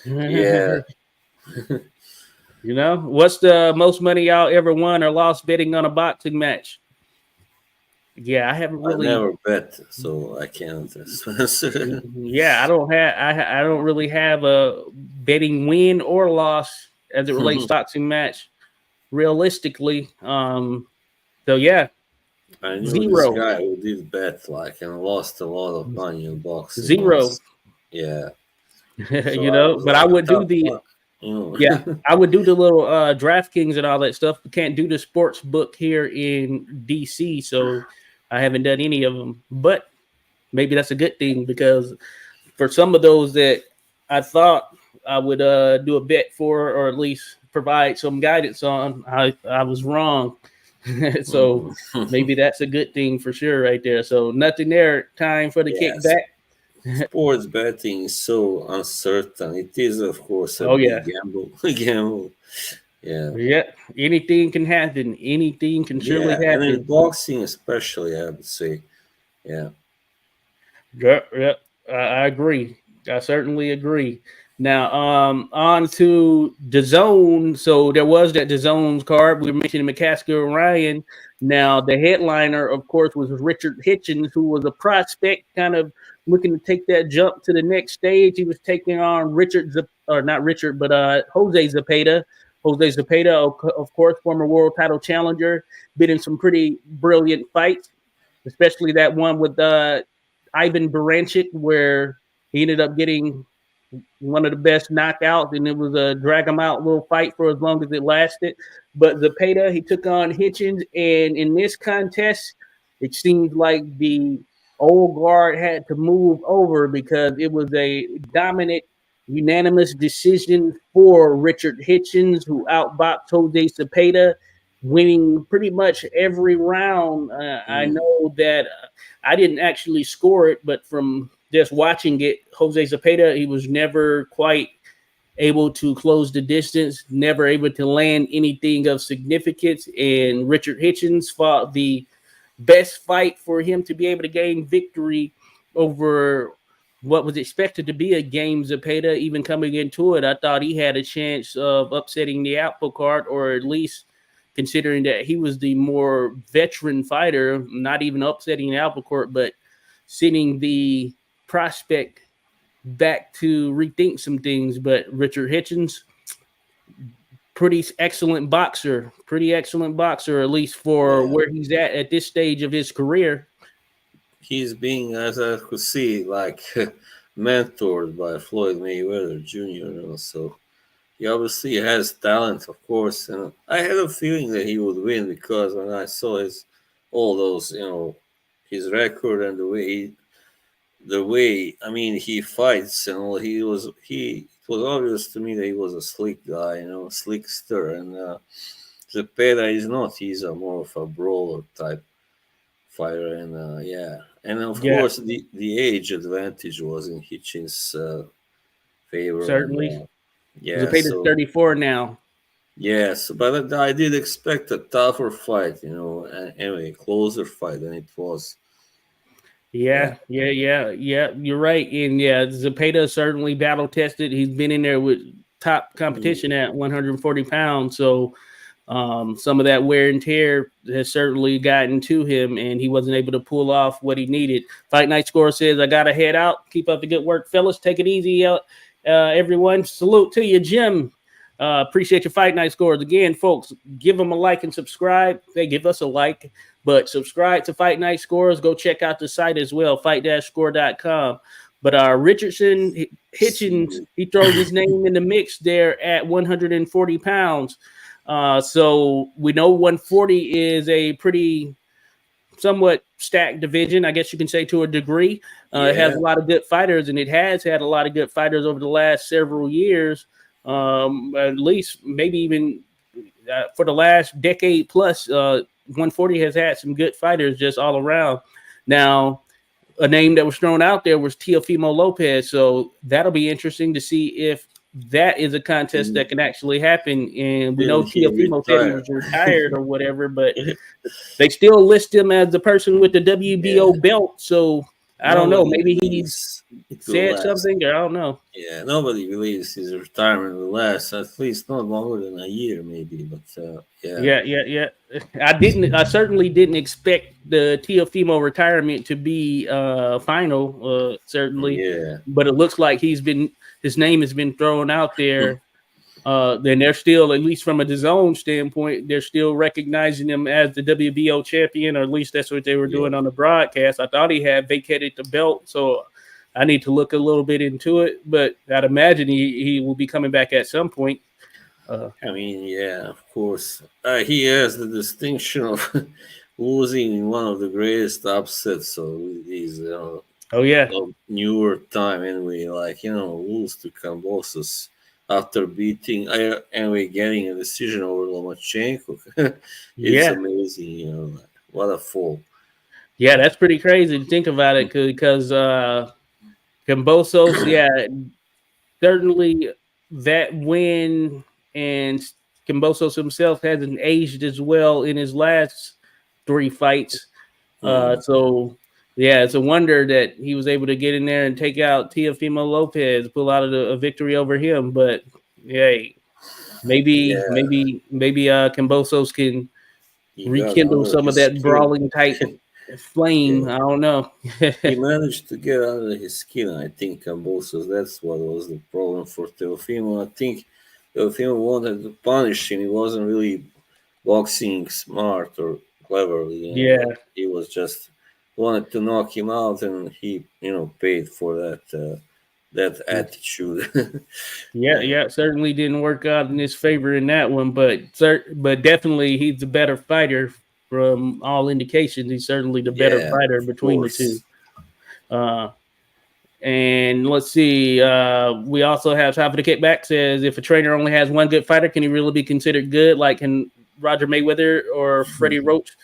Yeah, What's the most money y'all ever won or lost betting on a boxing match? Yeah, I haven't I really. never bet, so I can't answer. Yeah, I don't really have a betting win or loss as it relates to boxing match. Realistically, so yeah, I knew this zero. guy who did bet like and lost a lot of money in boxing Zero. once. Yeah, so I was But I like, would do tough the luck, you yeah, know. I would do the little DraftKings and all that stuff. We can't do the sports book here in DC, so I haven't done any of them. But maybe that's a good thing because for some of those that I thought I would do a bet for or at least provide some guidance on, I was wrong. So Mhm. maybe that's a good thing for sure right there. So nothing there. Time for the Yes, kickback. sports betting is so uncertain. It is, of course, a Oh big yeah. gamble. Gamble. Yeah. Yeah, anything can happen. Anything can surely Yeah, and in happen. boxing especially, I would say, yeah. Yep, yep. I agree. I certainly agree. Now, on to the zone. So there was that the zones card. We were mentioning McCaskill and Ryan. Now, the headliner, of course, was Richard Hitchens, who was a prospect, kind of looking to take that jump to the next stage. He was taking on or not Richard, but Jose Zepeda. Jose Zepeda, of course, former world title challenger, been in some pretty brilliant fights, especially that one with Ivan Baranchik, where he ended up getting one of the best knockouts, and it was a drag him out little fight for as long as it lasted. But Zepeda, he took on Hitchens, and in this contest, it seems like the old guard had to move over because it was a dominant, unanimous decision for Richard Hitchens, who outboxed Jose Zepeda, winning pretty much every round. I Mm. know that I didn't actually score it, but from just watching it, Jose Zepeda, he was never quite able to close the distance, never able to land anything of significance. And Richard Hitchens fought the best fight for him to be able to gain victory over what was expected to be a game Zepeda. Even coming into it, I thought he had a chance of upsetting the apple cart, or at least considering that he was the more veteran fighter, not even upsetting the apple cart, but sending the prospect back to rethink some things. But Richard Hitchens, pretty excellent boxer, at least for Yeah. where he's at this stage of his career. He's being, as I could see, like mentored by Floyd Mayweather Jr. So he obviously has talent, of course, and I had a feeling that he would win because when I saw his all those, his record and the way I mean he fights and all, it was obvious to me that he was a slick guy, slickster, and Zepeda is not. He's a more of a brawler type fighter, and yeah, and of Yeah, course the age advantage was in Hitchens' favor, and certainly. yeah, Zepeda's so 34 now. yes, but I did expect a tougher fight, anyway, closer fight than it was. Yeah. Yeah. You're right. And yeah, Zepeda is certainly battle tested. He's been in there with top Mm. competition at 140 pounds. So some of that wear and tear has certainly gotten to him, and he wasn't able to pull off what he needed. Fight Night Score says, I got to head out. Keep up the good work, fellas. Take it easy, everyone. Salute to you, Jim. Appreciate your Fight Night Scores. Again, folks, give them a like and subscribe. They give us a like, but subscribe to Fight Night Scores. Go check out the site as well, fight-score.com. But Richardson Hitchens, See. he throws his name in the mix there at 140 pounds. So we know 140 is a pretty somewhat stacked division, I guess you can say, to a degree. It has Yeah. a lot of good fighters, and it has had a lot of good fighters over the last several years. At least maybe even for the last decade plus, 140 has had some good fighters just all around. Now, a name that was thrown out there was Teofimo Lopez, so that'll be interesting to see if that is a contest Mm. that can actually happen. And we know Will he Teofimo said he retire? was retired or whatever, but they still list him as the person with the WBO Yeah. belt. So I don't know. Nobody Maybe he believes it will said last. something, or I don't know. Yeah, nobody believes his retirement will last at least not longer than a year, maybe. But yeah, Yeah. I certainly didn't expect the Teofimo retirement to be final, certainly, yeah, but it looks like his name has been thrown out there. Then they're still, at least from a DAZN standpoint, they're still recognizing him as the WBO champion, or at least that's what they were yeah. doing on the broadcast. I thought he had vacated the belt, so I need to look a little bit into it. But I'd imagine he will be coming back at some point. I mean, yeah, of course. He has the distinction of losing in one of the greatest upsets of these Oh yeah, of newer time, anyway. Like lose to Kambosos after beating anyway, getting a decision over Lomachenko. It's yeah, amazing, what a fall. yeah. That's pretty crazy to think about it, because Cambosos, yeah, certainly that win, and Cambosos himself hasn't aged as well in his last three fights. Mm, So yeah, it's a wonder that he was able to get in there and take out Teofimo Lopez, pull out a victory over him. But yeah, yeah, maybe Cambosos can he got rekindle under some of his that skin. brawling type flame. Yeah. I don't know. He managed to get under his skin, I think, Kambosos. That's what was the problem for Teofimo. I think Teofimo wanted to punish him. He wasn't really boxing smart or cleverly, Yeah, but he was just wanted to knock him out, and he, paid for that attitude. Yeah, yeah. Certainly didn't work out in his favor in that one, but definitely he's the better fighter from all indications. He's certainly the better yeah, fighter of between the two. course. Uh, and let's see. We also have Top of the Kickback says, if a trainer only has one good fighter, can he really be considered good? Like, can Roger Mayweather or Freddie Roach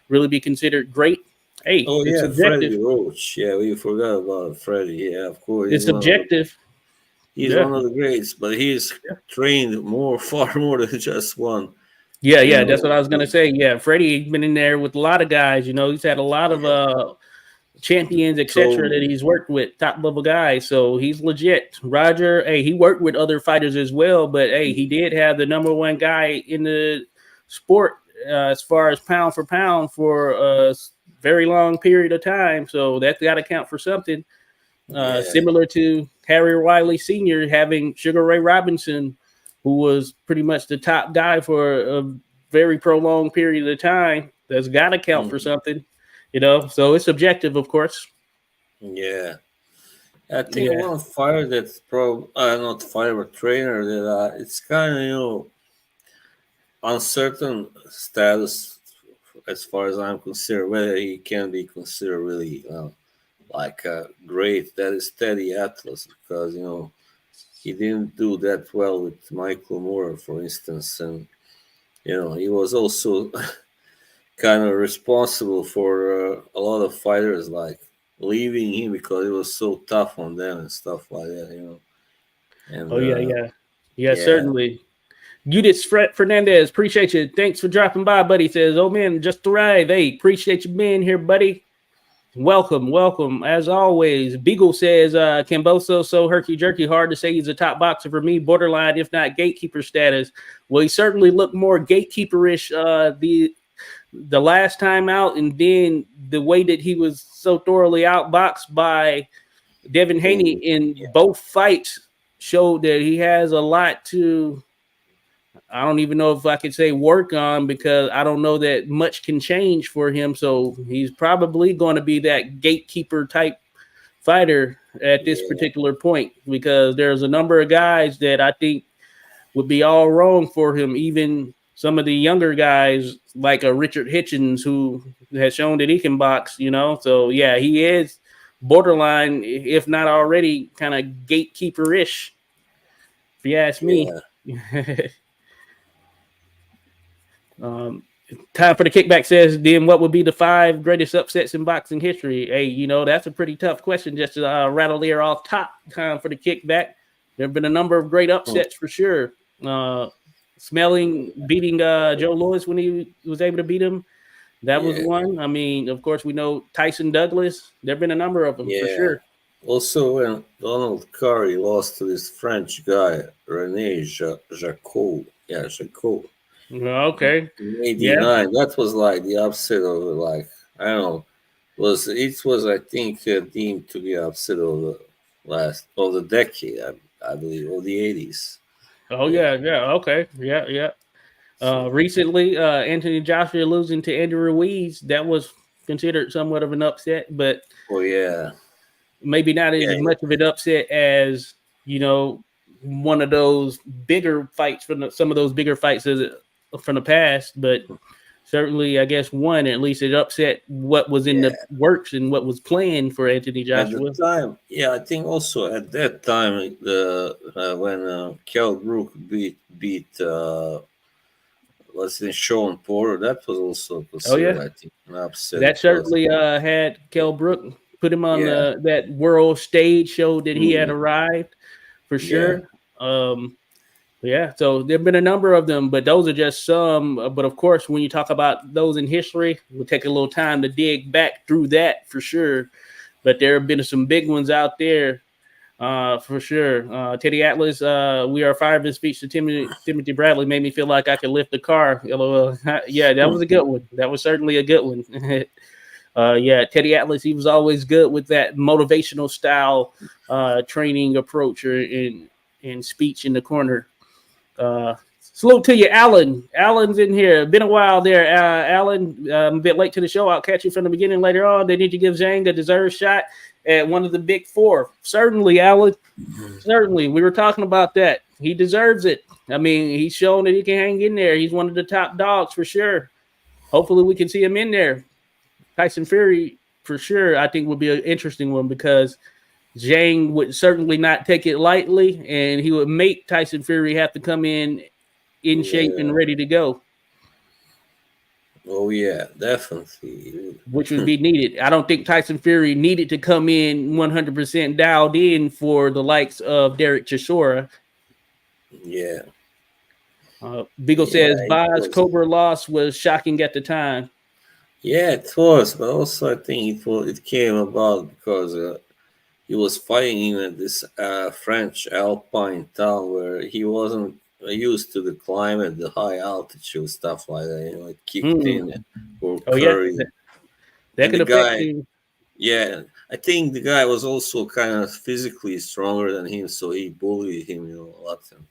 really be considered great? Hey, Oh it's yeah, Freddie subjective. Roach. Yeah, we forgot about Freddie. Yeah, of course, It's subjective. he's Yeah. one of the greats, but he's trained far more than just one. Yeah. That's what I You was gonna say. Yeah, Freddie's been in there with a lot of guys. He's had a lot of yeah. champions, etc., that So he's worked with, top level guys. So he's legit. Roger, hey, he worked with other fighters as well, but hey, he did have the number one guy in the sport, as far as pound for a very long period of time. So that's got to count for something. yeah, Similar to Harry Wiley Sr. having Sugar Ray Robinson, who was pretty much the top guy for a very prolonged period of time. That's got to count for mhm, something. So it's subjective, of course. yeah. I think Yeah, one fighter that's probably not fighter but trainer that it's kind of uncertain status as far as I'm concerned whether he can be considered really like a great. That is Teddy Atlas because he didn't do that well with Michael Moore, for instance, and he was also kind of responsible for a lot of fighters like leaving him because he was so tough on them and stuff like that. And oh yeah, yeah, certainly. Judith Fernandez, appreciate you. Thanks for dropping by, buddy. Says, oh man, just arrived. Hey, appreciate you being here, buddy. Welcome, welcome. As always, Beagle says Camboso so herky jerky. Hard to say he's a top boxer for me. Borderline, if not gatekeeper status. Well, he certainly looked more gatekeeperish the last time out, and then the way that he was so thoroughly outboxed by Devin Haney Maybe. in Yeah, both fights showed that he has a lot to. I don't even know if I could say work on because I don't know that much can change for him. So he's probably going to be that gatekeeper type fighter at this yeah, particular point because there's a number of guys that I think would be all wrong for him. Even some of the younger guys like a Richard Hitchens who has shown that he can box, you know. So yeah, he is borderline, if not already, kind of gatekeeper ish, if you ask me. yeah. um, Time for the kickback says, then what would be the five greatest upsets in boxing history? Hey, you know, that's a pretty tough question just to rattle there off top. Time for the kickback. There have been a number of great Hmm. upsets for sure. Smelling beating Joe Louis when he was able to beat him. That was Yeah, one. I mean, of course, we know Tyson Douglas. There have been a number of them for yeah. sure. Also, when Donald Curry lost to this French guy, Rene Jacot, yeah, Jacot, Okay. in Yeah. '89, that was like the upset of like I don't know, it was I think deemed to be upset of the last of the decade, I believe, of the '80s. Oh, Yeah, yeah. Yeah. Okay. Yeah. Yeah. so Recently, Anthony Joshua losing to Andrew Ruiz, that was considered somewhat of an upset, but oh yeah, maybe not yeah, as much of an upset as, you know, one of those bigger fights some of those bigger fights from the past. But certainly, I guess one, at least it upset what was in the yeah. works and what was planned for Anthony At the Joshua. time, yeah, I think also at that time, the when Kell Brook beat what's in Sean Porter, that was also Oh, considered, yeah. I think, an upset That because certainly had Kell Brook put him on yeah, that world stage, showed that he had mm, arrived for yeah, sure. Um, yeah, so there've been a number of them, but those are just some. But of course, when you talk about those in history, we'll take a little time to dig back through that for sure. But there have been some big ones out there for sure. Teddy Atlas, we are fired. His speech to Timothy Bradley made me feel like I could lift the car. LOL. Yeah, that was a good one. That was certainly a good one. Yeah, Teddy Atlas, he was always good with that motivational style training approach or in speech in the corner. Salute to you, Alan. Alan's in here. Been a while there, Alan. A bit late to the show. I'll catch you from the beginning later on. They need to give Zhang a deserved shot at one of the big four. Certainly, Alan. Certainly. We were talking about that. He deserves it. I mean, he's shown that he can hang in there. He's one of the top dogs for sure. Hopefully, we can see him in there. Tyson Fury, for sure, I think would be an interesting one because Zhang would certainly not take it lightly, and he would make Tyson Fury have to come in shape and yeah. ready to go, Oh yeah, definitely. which would be needed. I don't think Tyson Fury needed to come in 100% dialed in for the likes of Derek Chisora. Yeah, Beagle yeah, says it Boz was. Cobra loss was shocking at the time. Yeah, it was, but also I think it came about because he was fighting in this French Alpine town where he wasn't used to the climate, the high altitude stuff like that. It kicked Mm. in for Oh yeah, Curry, that and the could affect guy, you. yeah, I think the guy was also kind of physically stronger than him, so he bullied him, a lot. And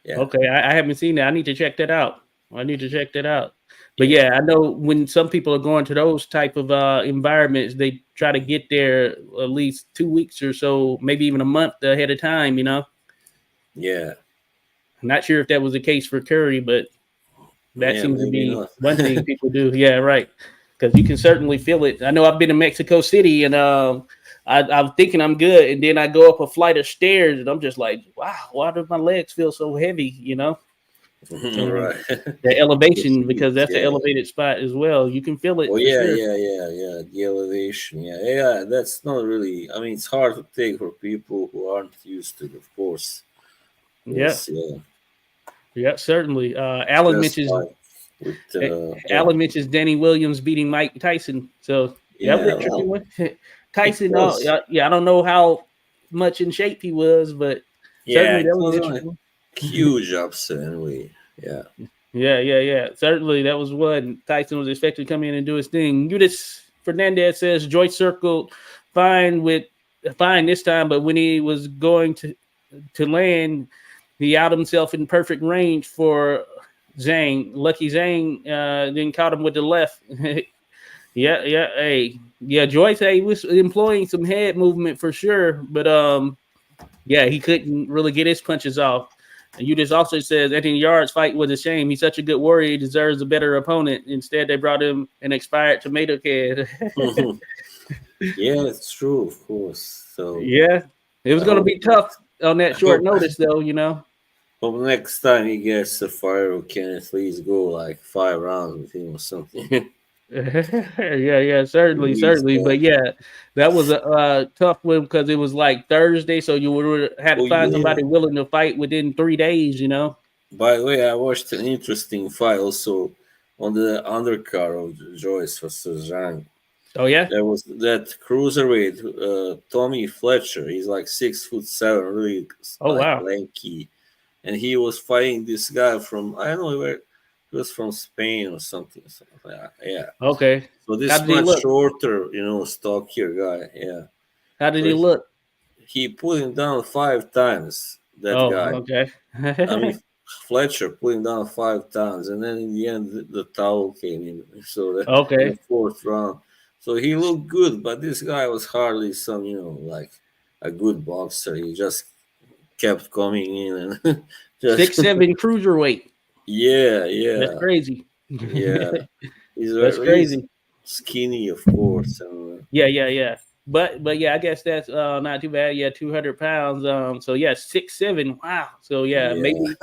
yeah, Okay, I haven't seen that. I need to check that out. I need to check that out. But yeah, yeah, I know when some people are going to those type of environments, they try to get there at least 2 weeks or so, maybe even a month ahead of time. You know, yeah, I'm not sure if that was the case for Curry, but that yeah, seems to maybe be not. one thing people do. Yeah, right. Because you can certainly feel it. I know I've been to Mexico City and I'm thinking I'm good, and then I go up a flight of stairs, and I'm just like, wow, why do my legs feel so heavy? You know, and Right. the The elevation heat, because that's the yeah. elevated spot as well. You can feel Oh it for yeah, sure. yeah, yeah, yeah. The elevation, yeah, yeah. That's not really. I mean, it's hard to take for people who aren't used to it, of course. Yeah, Yes, yeah. yeah, certainly. Just like with, yeah, Alan mentions Danny Williams beating Mike Tyson. So That was Yeah, an interesting well, one. it Tyson, was. yeah, I don't know how much in shape he was, but Yeah, certainly it that was an was a interesting one. huge upset anyway. Yeah. Yeah. Certainly that was one. Tyson was expected to come in and do his thing. Udis Fernandez says Joyce circled fine with fine this time, but when he was going to land, he out himself in perfect range for Zhang. Lucky Zhang then caught him with the left. Hey, yeah. Joyce, hey, he was employing some head movement for sure, but yeah, he couldn't really get his punches off. And you just also says Anthony Yard's fight was a shame. He's such a good warrior. He deserves a better opponent. Instead, they brought him an expired tomato can. Yeah, it's true, of course. So Yeah, it was I going to hope be tough on that I short hope notice, though. You know. hope next time he gets a fire, we can at least go like 5 rounds with him or something. Yeah, At least certainly. But that. yeah, that was a tough one because it was like Thursday, so you would had to Oh find yeah. somebody willing to fight within 3 days. You know. By the way, I watched an interesting fight also on the undercard of Joyce versus Zhang. Oh yeah. There was that cruiserweight Tommy Fletcher. He's like 6'7", really Oh like wow. lanky, and he was fighting this guy from I don't know where he was from Spain or something. Like that. Yeah. Okay. So How this did he much look? shorter, stockier guy. Yeah. How did So he look? he put him down 5 times. That Oh, guy. okay. I mean, Fletcher put him down 5 times, and then in the end, the towel came in. So in the Okay. fourth round, so he looked good, but this guy was hardly some, like a good boxer. He just kept coming in and just 6'7" cruiserweight. yeah, That's yeah, crazy. yeah. That's He's crazy. skinny, of course, and Yeah. But yeah, I guess that's not too bad. Yeah, 200 pounds. So yeah, 6'7". Wow. So yeah, yeah, maybe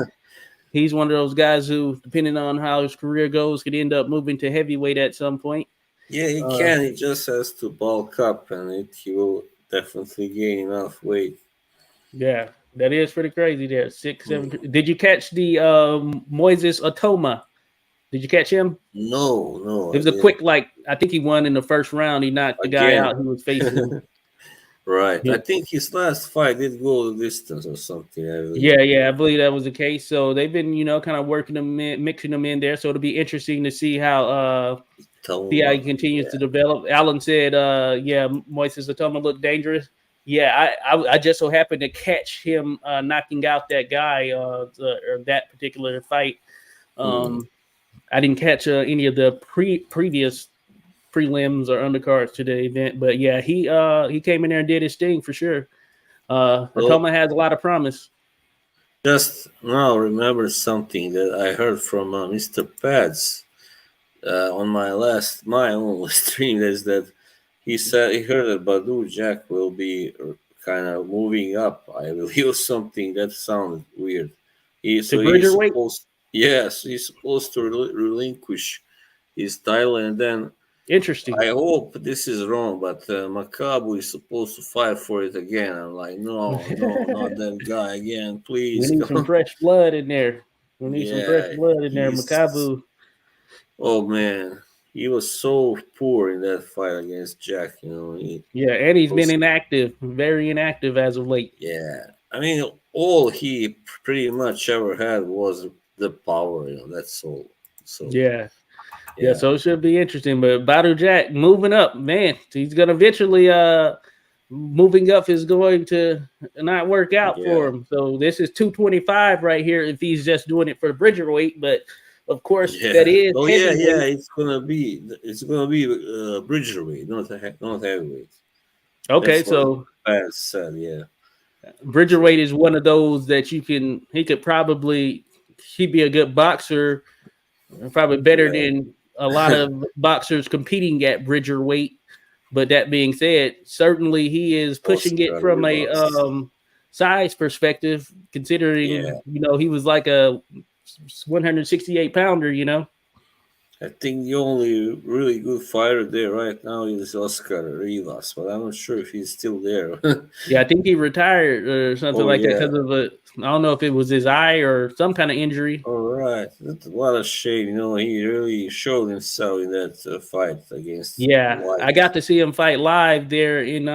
he's one of those guys who, depending on how his career goes, could end up moving to heavyweight at some point. yeah. He Uh, can. He just has to bulk up, and he will definitely gain enough weight. yeah, that is pretty crazy. There, 6'7". Mm. Did you catch the Moises Otoma? Did you catch him? No, It no, I was a didn't. quick, like I think he won in the first round. He knocked the guy Again, out who was facing. right. I Yeah, think his last fight did go the distance or something, I believe. yeah, I believe that was the case. So they've been, kind of working them in, mixing them in there. So it'll be interesting to see how he Toma. continues to Yeah. develop. Alan said, yeah, Moises Atoma looked dangerous. Yeah, I just so happened to catch him knocking out that guy or that particular fight. Hmm. Um, I didn't catch any of the previous prelims or undercards to the event, but yeah, he came in there and did his thing for sure. Well, Atoma has a lot of promise. just now remember something that I heard from Mr. Pads on my own stream is that he said he heard that Badu Jack will be kind of moving up. I believe or something that sounded weird. To So he's Bridgerweight, supposed yes he's supposed to relinquish his title, and then interesting. I hope this is wrong, but Makabu is supposed to fight for it again. I'm like, no, no, not that guy again. We Please need some come. fresh blood in there. We need some fresh Yeah, blood in there. he's. Makabu. Oh man, he was so poor in that fight against Jack. He Yeah, and he's been was. inactive, very inactive as of late. Yeah, I mean, all he pretty much ever had was the power. That's all. So Yeah. Yeah, yeah, so it should be interesting. But Badu Jack moving up, man. He's gonna eventually moving up is going to not work out for yeah. him. So this is 225 right here if he's just doing it for the Bridger weight. But of course, that Yeah. is Oh yeah. heavyweight. It's gonna be Bridgerweight, not heavyweight. Okay, That's what so Baz said. Yeah. Bridger weight So is one of those that he could probably he'd be a good boxer, probably better yeah. than a lot of boxers competing at Bridger weight. But that being said, certainly he is pushing it from Australian a box. size perspective, Yeah. considering he was like a 168 pounder. I think the only really good fighter there right now is Oscar Rivas, but I'm not sure if he's still there. Yeah, I think he retired or something Oh like that yeah. because of a. I don't know if it was his eye or some kind of injury. All right. That's what a shame. He really showed himself in that fight against Yeah, I White. got to see him fight live there in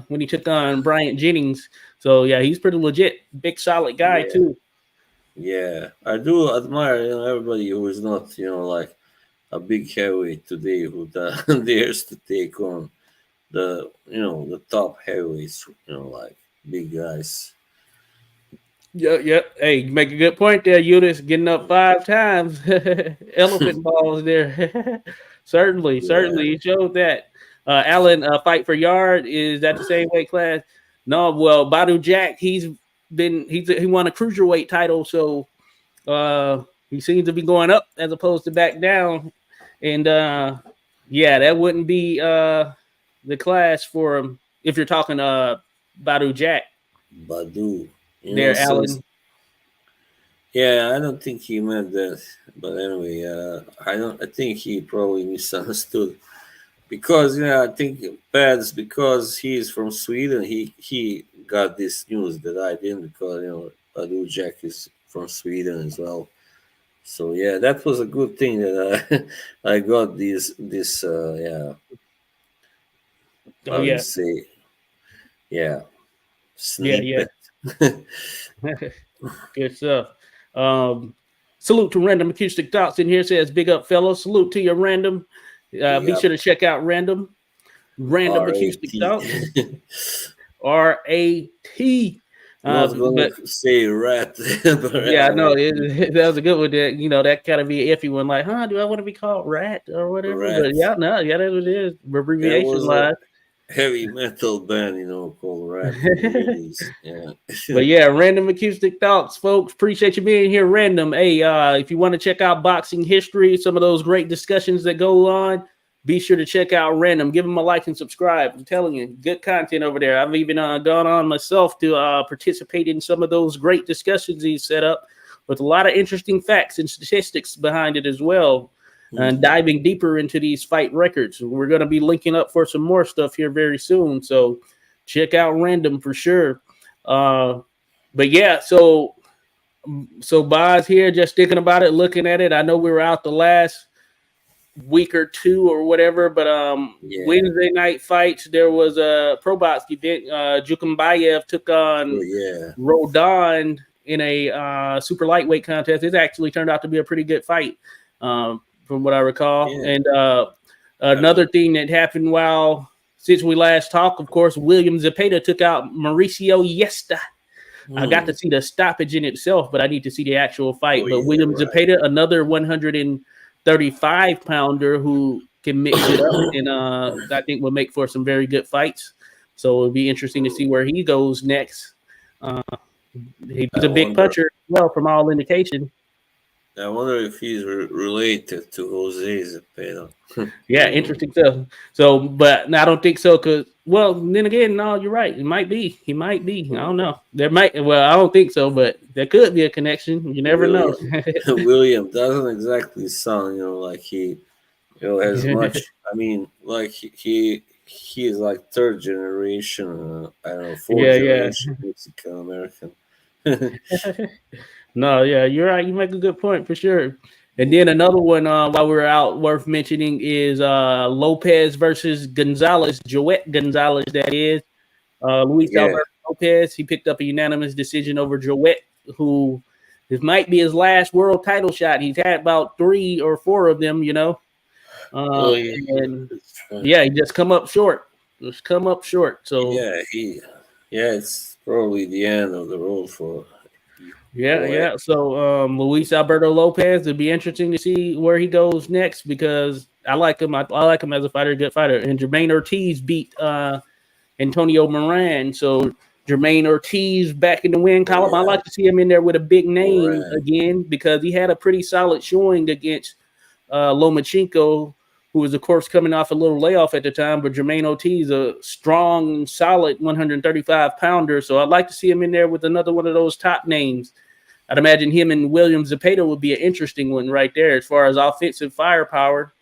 when he took on Bryant Jennings. So yeah, he's pretty legit, big solid guy Yeah. too. Yeah. I do admire everybody who is not like a big heavyweight today who dares to take on the top heavyweights, like big guys. Yeah, yeah. Hey, you make a good point there, Eunice. Getting up 5 times, elephant balls there. Certainly, Yeah. certainly, he showed that. Allen, fight for yard is that the same weight class? No, well, Badu Jack, he won a cruiserweight title, so he seems to be going up as opposed to back down. And yeah, that wouldn't be the class for him if you're talking Badu Jack Badu. there, Since Allen. yeah, I don't think he meant that. But anyway, I don't. I think he probably misunderstood because I think Pads because he's from Sweden. He got this news that I didn't because Adu Jack is from Sweden as well. So yeah, that was a good thing that I I got this yeah, Oh how do you yeah, say, yeah, yeah, yeah. snippet. Good stuff. Um, salute to Random Acoustic Thoughts in here. Says big up, fellas. Salute to you, Random. Big Be up. sure to check out Random RAT. Acoustic Thoughts. RAT. Not gonna But say rat, but yeah, no, RAT. that was a good one. That kind of be an iffy one. Like, huh? Do I want to be called Rat or whatever? But Rat. yeah, no, yeah, that's what it is. There Abbreviation was a wise. heavy metal band, called Rat in the 80s. Yeah. But yeah, Random Acoustic Thoughts, folks. Appreciate you being here, Random. Hey, if you want to check out boxing history, some of those great discussions that go on, be sure to check out Random. Give them a like and subscribe. I'm telling you, good content over there. I've even gone on myself to participate in some of those great discussions he's set up with a lot of interesting facts and statistics behind it as well. And Mhm. diving deeper into these fight records. We're going to be linking up for some more stuff here very soon. So check out Random for sure. Uh, but yeah, so Boz here, just thinking about it, looking at it. I know we were out the last week or two or whatever, but Yeah. Wednesday night fights, there was a pro box event. Jukumbayev took Oh, on yeah. Rodon in a super lightweight contest. It actually turned out to be a pretty good fight, from what I recall. Yeah. And I mean, another thing that happened since we last talked, of course, William Zepeda took out Mauricio Yesta. I got to hmm. see the stoppage in itself, but I need to see the actual Oh, fight. But yeah, William right. Zepeda, another 135 pounder who can mix it up, and I think will make for some very good fights. So it'll be interesting to see where he goes next. Uh, he's I a big wonder. puncher, well, from all indication. I wonder if he's related to Jose Zepeda. Yeah, interesting stuff. So, but no, I don't think so. Because, well, then again, no, you're right. It might be. He might be. I don't know. There might. Well, I don't think so, but there could be a connection. You never know. William. William doesn't exactly sound, like he, as much. I mean, like he is like third generation. I don't know, fourth Yeah, yeah. generation Mexican American. No, yeah, you're right. You make a good point for sure. And then another one while we are out worth mentioning is Lopez versus Gonzalez, Joet Gonzalez, that is. Luis Yeah, Alberto Lopez, he picked up a unanimous decision over Joet, who this might be his last world title shot. He's had about 3 or 4 of them. oh yeah, And that's right. yeah, he just come up short. Just come up short. So Yeah, yeah, it's probably the end of the road for yeah, Joel. yeah. So Luis Alberto Lopez, it'd be interesting to see where he goes next because I like him. I like him as a fighter, a good fighter. And Jermaine Ortiz beat Antonio Moran. So Jermaine Ortiz back in the win Oh column. I yeah, like to see him in there with a big name Moran. again because he had a pretty solid showing against Lomachenko, who was, of course, coming off a little layoff at the time. But Jermaine Ortiz, a strong, solid 135 pounder. So I'd like to see him in there with another one of those top names. I'd imagine him and William Zepeda would be an interesting one right there as far as offensive firepower.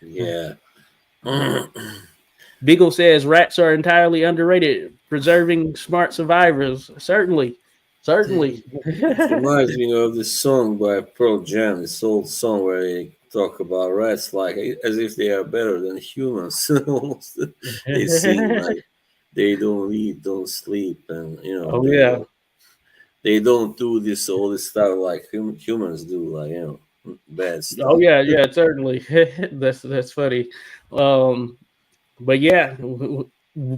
Yeah. Beagle says rats are entirely underrated, preserving smart survivors. Certainly, certainly. It reminds me of this song by Pearl Jam, this old song where they talk about rats like as if they are better than humans. Almost. They sing like they don't eat, don't sleep, and Oh yeah. they don't do this all this stuff like humans do, like bad Oh stuff. yeah, yeah, certainly. That's funny. Um, but yeah,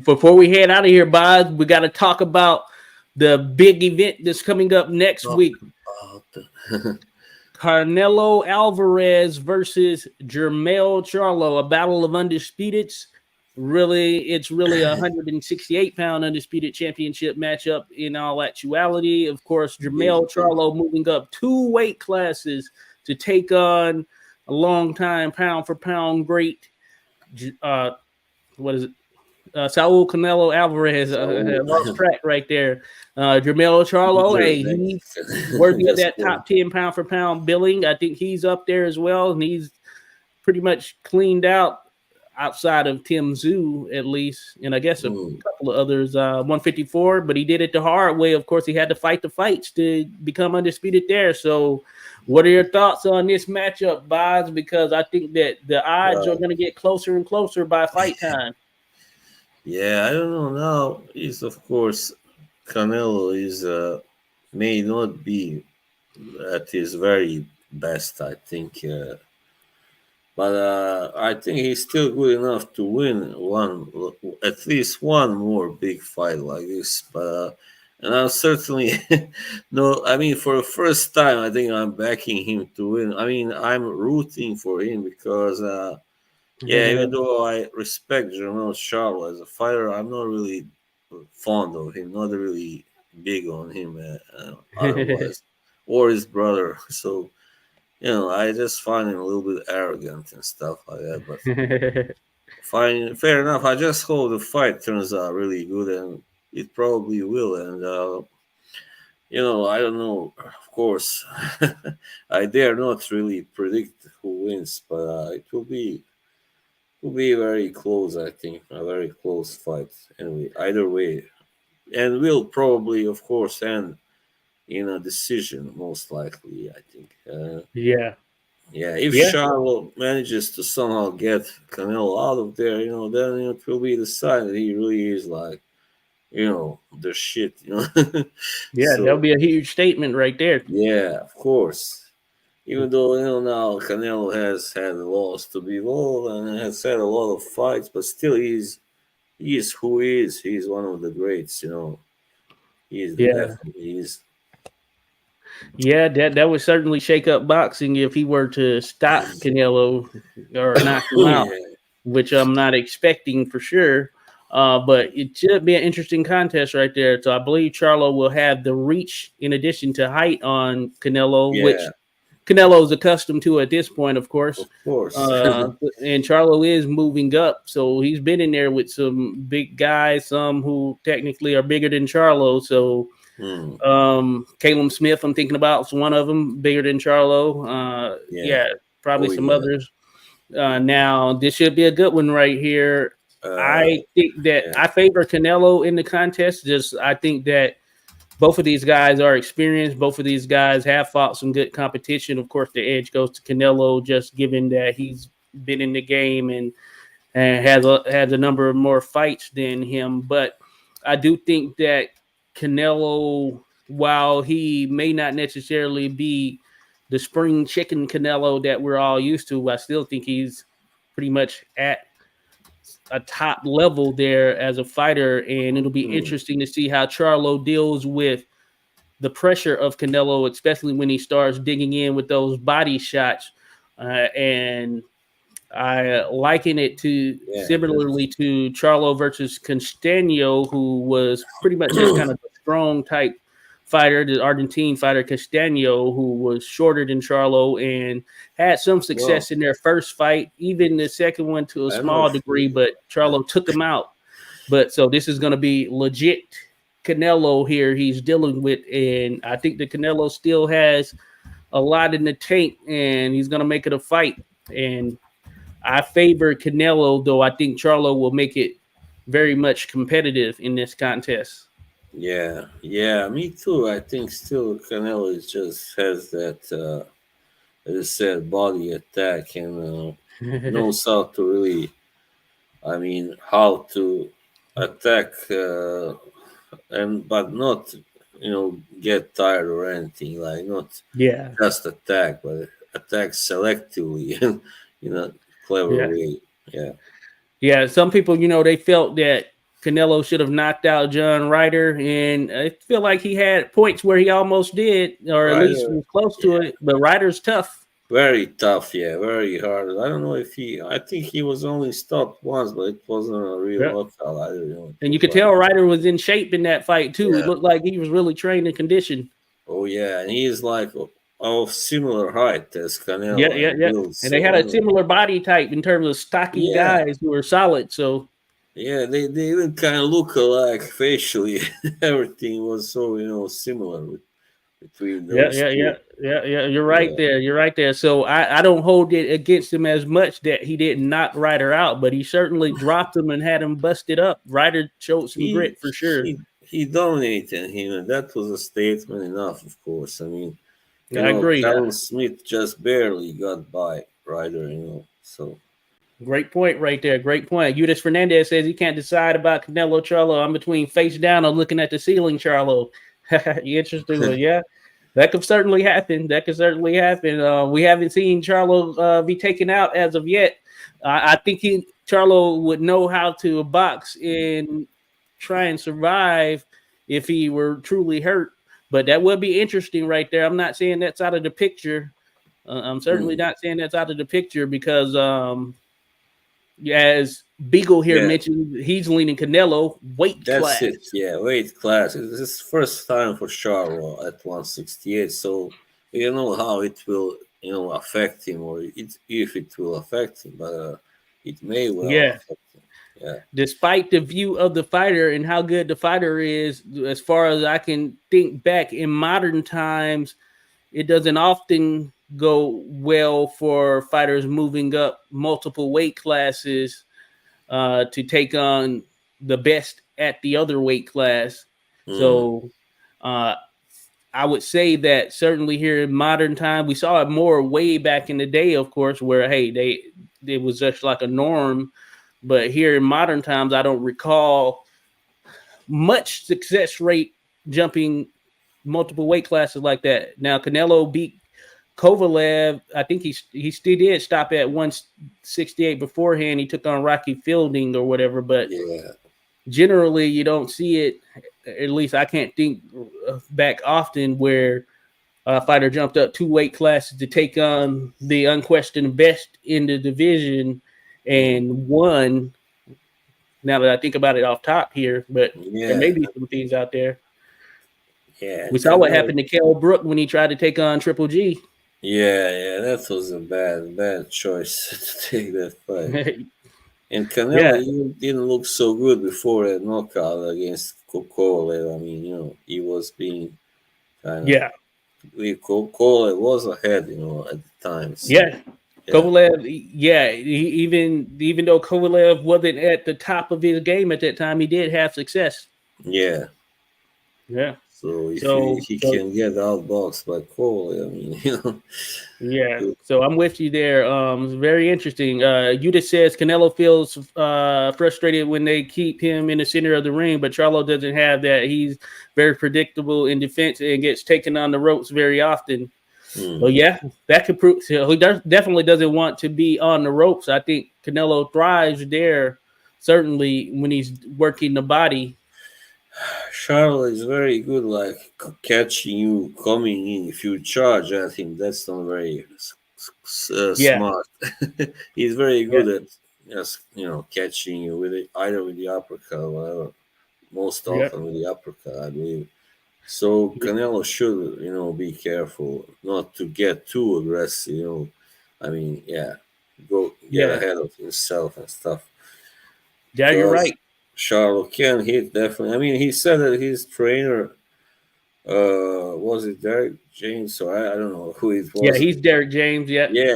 before we head out of here, Bob, we got to talk about the big event that's coming up next Talk week. about the- Canelo Alvarez versus Jermall Charlo, a battle of undisputeds. It's really a 168-pound undisputed championship matchup in all actuality. Of course, Big Jermall thing. Charlo moving up 2 weight classes to take on a long-time pound-for-pound great. What is it? Saul Canelo Alvarez. Lost So track right there. Jermall Charlo, you're hey, he's Mexican. worthy of Just that top 10 pound for pound billing. I think he's up there as well, and he's pretty much cleaned out outside of Tim Zoo, at least, and I guess a mm, couple of others. 154, but he did it the hard way. Of course, he had to fight the fights to become undisputed there. So, what are your thoughts on this matchup, Boz? Because I think that the odds are wow. going to get closer and closer by fight time. Yeah, I don't know. Now is of course Canelo is may not be at his very best. I think, but I think he's still good enough to win at least one more big fight like this. But and I'm certainly no. I mean, for the first time, I think I'm backing him to win. I mean, I'm rooting for him because. Yeah, even though I respect Jermall Charlo as a fighter, I'm not really fond of him. Not really big on him otherwise, or his brother. So I just find him a little bit arrogant and stuff like that. But fine, fair enough. I just hope the fight turns out really good, and it probably will. And I don't know. Of course, I dare not really predict who wins, but it will be very close, I think, a very close fight. Anyway, either way, and will probably, of course, end in a decision, most likely. I think. Yeah, Yeah, if yeah, Charlo manages to somehow get Canelo out of there, then it will be the sign that he really is like, the shit. yeah. That'll So be a huge statement right there. yeah, of course. Even though now Canelo has had a loss to Bivol and has had a lot of fights, but still he is who he is. He's one of the greats. He is Yeah, definitely he is. yeah. That would certainly shake up boxing if he were to stop Canelo or knock him out, Yeah, which I'm not expecting for sure. But it should be an interesting contest right there. So I believe Charlo will have the reach in addition to height on Canelo, which yeah, Canelo's accustomed to at this point, of course. of course. Uh, and Charlo is moving up, so he's been in there with some big guys, some who technically are bigger than Charlo. So Hmm, Caleb Smith, I'm thinking about, is one of them, bigger than Charlo. yeah. Yeah, probably Oh some yeah. others. Now this should be a good one right here. Uh, I think that yeah. I favor Canelo in the contest. Just I think that both of these guys are experienced. Both of these guys have fought some good competition. Of course, the edge goes to Canelo, just given that he's been in the game and has a number of more fights than him. But I do think that Canelo, while he may not necessarily be the spring chicken Canelo that we're all used to, I still think he's pretty much at a top level there as a fighter, and it'll be Hmm, interesting to see how Charlo deals with the pressure of Canelo, especially when he starts digging in with those body shots. And I liken it to yeah. similarly to Charlo versus Castano, who was pretty much just kind of a strong type fighter, the Argentine fighter Castano, who was shorter than Charlo and had some Well, success in their first fight, even the second one to a I don't know small if degree, but Charlo took him out. But so this is going to be legit. Canelo here he's dealing with, and I think that Canelo still has a lot in the tank, and he's gonna make it a fight. And I favor Canelo, though I think Charlo will make it very much competitive in this contest. Yeah, yeah, me too. I think still Canelo is just has that, as I said, body attack and knows how to really, I mean, how to attack, and but not, get tired or anything. Like not Yeah, just attack, but attack selectively and in a clever yeah, way. Yeah, yeah. Some people, they felt that Canelo should have knocked out John Ryder, and I feel like he had points where he almost did, or at least Ryder. was close to Yeah, it. But Ryder's tough, very tough. Yeah, very hard. I don't know if he. I think he was only stopped once, but it wasn't a real yeah. knockout either. It And you was could like, tell Ryder was in shape in that fight too. It yeah, looked like he was really trained and conditioned. oh yeah, and he is like of similar height as Yeah, Canelo yeah, and yeah. build. And they So had I a don't. similar body type in terms of stocky Yeah, guys who were solid. So yeah, they even kind of look alike facially. Everything was so similar between yeah, those yeah, yeah, two. yeah, yeah. You're right Yeah, there. You're right there. So I don't hold it against him as much that he didn't knock Ryder out, but he certainly dropped him and had him busted up. Ryder showed some he grit for sure. he dominated him, and that was a statement enough. Of course, I mean, I agree. Callum Smith just barely got by Ryder. So Great point right there. Great point. Eudes Fernandez says he can't decide about Canelo Charlo. I'm between face down or looking at the ceiling, Charlo. Interesting one. Yeah, that could certainly happen. That could certainly happen. We haven't seen Charlo be taken out as of yet. I think Charlo would know how to box and try and survive if he were truly hurt. But that would be interesting right there. I'm not saying that's out of the picture. I'm certainly mm, not saying that's out of the picture because as Beagle here yeah, mentioned, he's leaning Canelo weight that's class. it. Yeah, weight class. This is first time for Charlo at 168. So we don't know how it will affect him, or if it will affect him, but it may well Yeah. affect him. Yeah. Despite the view of the fighter and how good the fighter is, as far as I can think back in modern times, it doesn't often go well for fighters moving up multiple weight classes to take on the best at the other weight class. Mm, So uh, I would say that certainly here in modern time, we saw it more way back in the day, of course, where hey, it was just like a norm. But here in modern times, I don't recall much success rate jumping multiple weight classes like that. Now Canelo beat Kovalev. I think he still did stop at 168 beforehand. He took on Rocky Fielding or whatever, but yeah. generally you don't see it. At least I can't think back often where a fighter jumped up two weight classes to take on the unquestioned best in the division Mm, and won. Now that I think about it off top here, but there may yeah. be some things out there. Yeah. We saw what Canelo. happened to Kell Brook when he tried to take on Triple G. Yeah, yeah. That was a bad choice to take that fight. And Canelo Yeah, even didn't look so good before that knockout against Kovalev. I mean, he was being kind of. yeah, Kovalev was ahead, at the time. So, yeah. yeah, Kovalev, yeah, even though Kovalev wasn't at the top of his game at that time, he did have success. yeah. Yeah. So if So, he so can get outboxed by Kovalev, I mean, yeah. it- So I'm with you there. It's very interesting. Yuda says Canelo feels frustrated when they keep him in the center of the ring, but Charlo doesn't have that. He's very predictable in defense and gets taken on the ropes very often. hmm, Well, yeah, that could prove. So he definitely doesn't want to be on the ropes. I think Canelo thrives there, certainly when he's working the body. Charlo is very good, like catching you coming in. If you charge at him, that's not very Yeah, smart. He's very yeah, good at just catching you with either with the uppercut or whatever. Most yeah, often with the uppercut, I believe. So Canelo should be careful not to get too aggressive. I mean, yeah, go get yeah, ahead of himself and stuff yeah. You're because right. Charlo can hit definitely. I mean, he said that his trainer was it Derek James or I don't know who it Yeah, was. he's Derek James. Yeah, Yeah,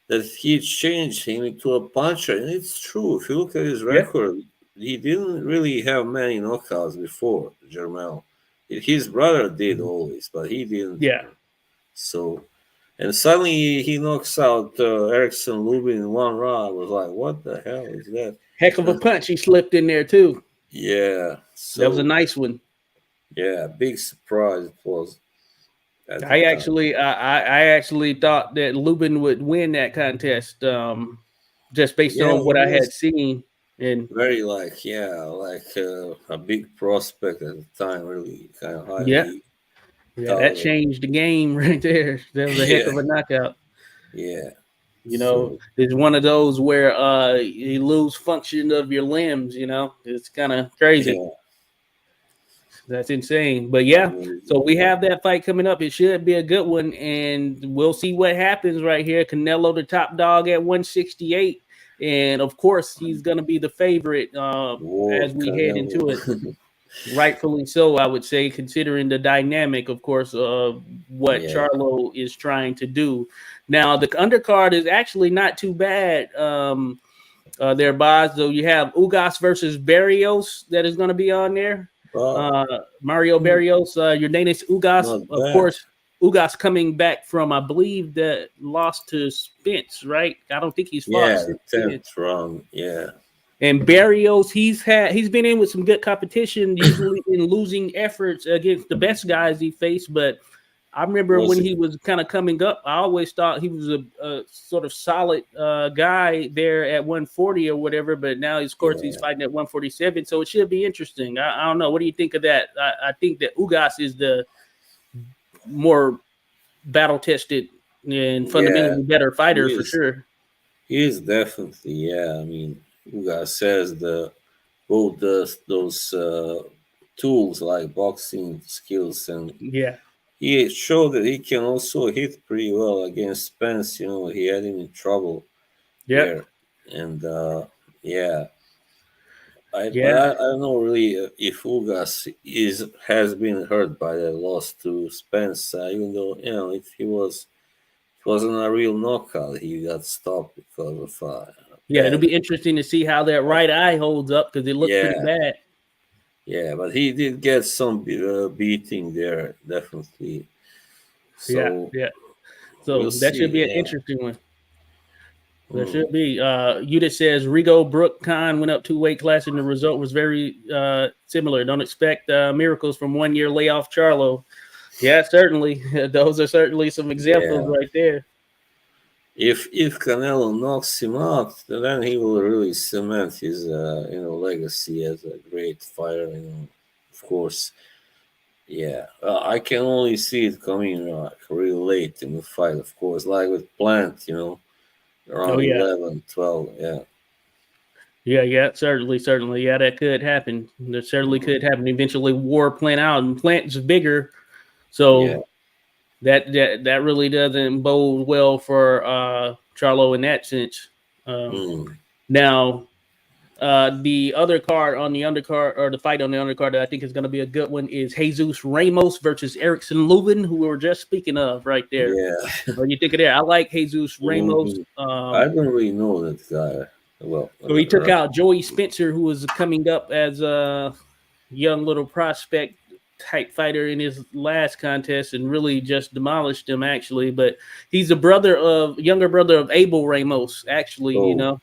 that he changed him into a puncher, and it's true. If you look at his yeah, record, he didn't really have many knockouts before Jermall. His brother did always, but he didn't. yeah. So, and suddenly he knocks out Erickson Lubin in one round. I was like, what the hell is that? Heck of a punch he slipped in there too. Yeah. That was a So, nice one. yeah, big surprise it was at the I time. actually, I actually thought that Lubin would win that contest, just based Yeah, on he what I had was seen. And very a big prospect at the time, really kind of yeah, highly yeah, that touted. changed the game right there. That was a heck Yeah, of a knockout. yeah. You know, So it's one of those where you lose function of your limbs. You know, it's kind of crazy. yeah, That's insane. But yeah, so amazing. we Yeah, have that fight coming up. It should be a good one, and we'll see what happens right here. Canelo, the top dog at 168, and of course, he's going to be the favorite as World we head Canelo. into it. Rightfully so, I would say, considering the dynamic, of course, of what Yeah. Charlo is trying to do. Now, the undercard is actually not too bad. There, Boz. So you have Ugas versus Barrios that is going to be on there. Wow. Mario Hmm, Barrios, Jordanis Ugas, not of bad. course. Ugas coming back from, I believe, that lost to Spence, right? I don't think he's fought Yeah, the since then. 10th round. Yeah. And Barrios, he's been in with some good competition, usually in losing efforts against the best guys he faced. But I remember Was when it? he was kind of coming up, I always thought he was a sort of solid guy there at 140 or whatever. But now, of course, he's Yeah. fighting at 147, so it should be interesting. I don't know. What do you think of that? I think that Ugas is the more battle tested and Yeah. fundamentally better He fighter for is. sure. He is definitely. Yeah. I mean, Uga says the both those tools like boxing skills, and Yeah. he showed that he can also hit pretty well against Spence. You know, he had him in trouble Yep. there, and yeah, Yeah. I don't know really if Ugas is has been hurt by that loss to Spence, even though it wasn't a real knockout. He got stopped because of Yeah. It'll bad. be interesting to see how that right eye holds up because it looked pretty Yeah, bad. yeah, but he did get some beating there, definitely. Yeah. So Yeah. we'll So that should see. be an Yeah. interesting one. That Mm, should be. Udit says Rigo Brook Khan went up 2 weight class and the result was very similar. Don't expect miracles from 1 year layoff Charlo. Yeah, certainly. Those are certainly some examples yeah. right there. If Canelo knocks him out, then he will really cement his legacy as a great fighter. You know, of course. Yeah, I can only see it coming like really late in the fight. Of course, like with Plant, Oh around yeah. 11, 12. Yeah. Yeah, yeah, certainly, certainly. Yeah, that could happen. That certainly Mhm. could happen. Eventually war plant out and plant's bigger. Yeah. So that really doesn't bode well for Charlo in that sense. Um, Mm. now the other card on the undercard, or the fight on the undercard that I think is going to be a good one, is Jesus Ramos versus Erickson Lubin, who we were just speaking of right there. Yeah. What do you think of that? I like Jesus Ramos. Mhm. I don't really know that guy. Well, So he took out Joey Spencer, who was coming up as a young little prospect type fighter in his last contest and really just demolished him actually. But he's a younger brother of Abel Ramos, actually, you oh, know.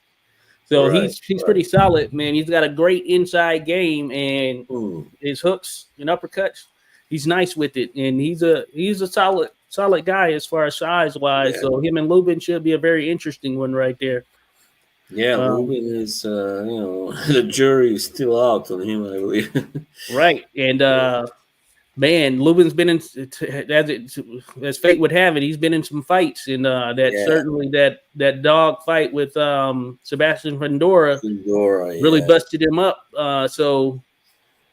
So right, he's right. pretty solid, man. He's got a great inside game and Hmm. his hooks and uppercuts. He's nice with it, and he's a solid guy as far as size wise. Yeah. So him and Lubin should be a very interesting one right there. Yeah, Um, Lubin is, the jury is still out on him, I believe. right, and Yeah. man, Lubin's been in as fate would have it. He's been in some fights, and that Yeah. certainly that dog fight with Sebastian Fundora Fundora, really yeah. busted him up. So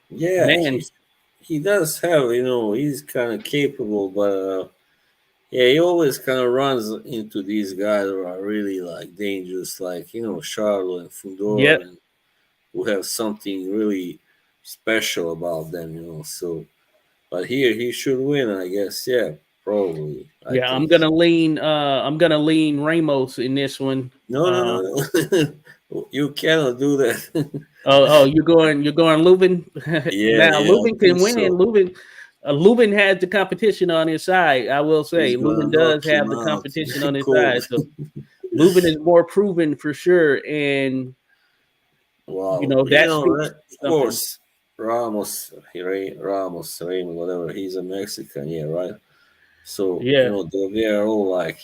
Yeah, man, he does have, he's kind of capable, but yeah, he always kind of runs into these guys who are really like dangerous, like Charlo and yep, Fundora, and who have something really special about them, you know. So, but here he should win, I guess. Yeah, probably. I Yeah, I'm think. gonna lean. I'm gonna lean Ramos in this one. No, no, no, no. You cannot do that. Oh, you're going Lubin. Yeah, Now yeah, I Lubin think can win. so. Lubin has the competition on his side. I will He's say gonna Lubin does knock have him the out competition on his cold. side. So Lubin is more proven for sure, and Wow, you that know speaks that, of something. course. Ramos, Raymond, whatever. He's a Mexican, yeah, right. So Yeah. they are all like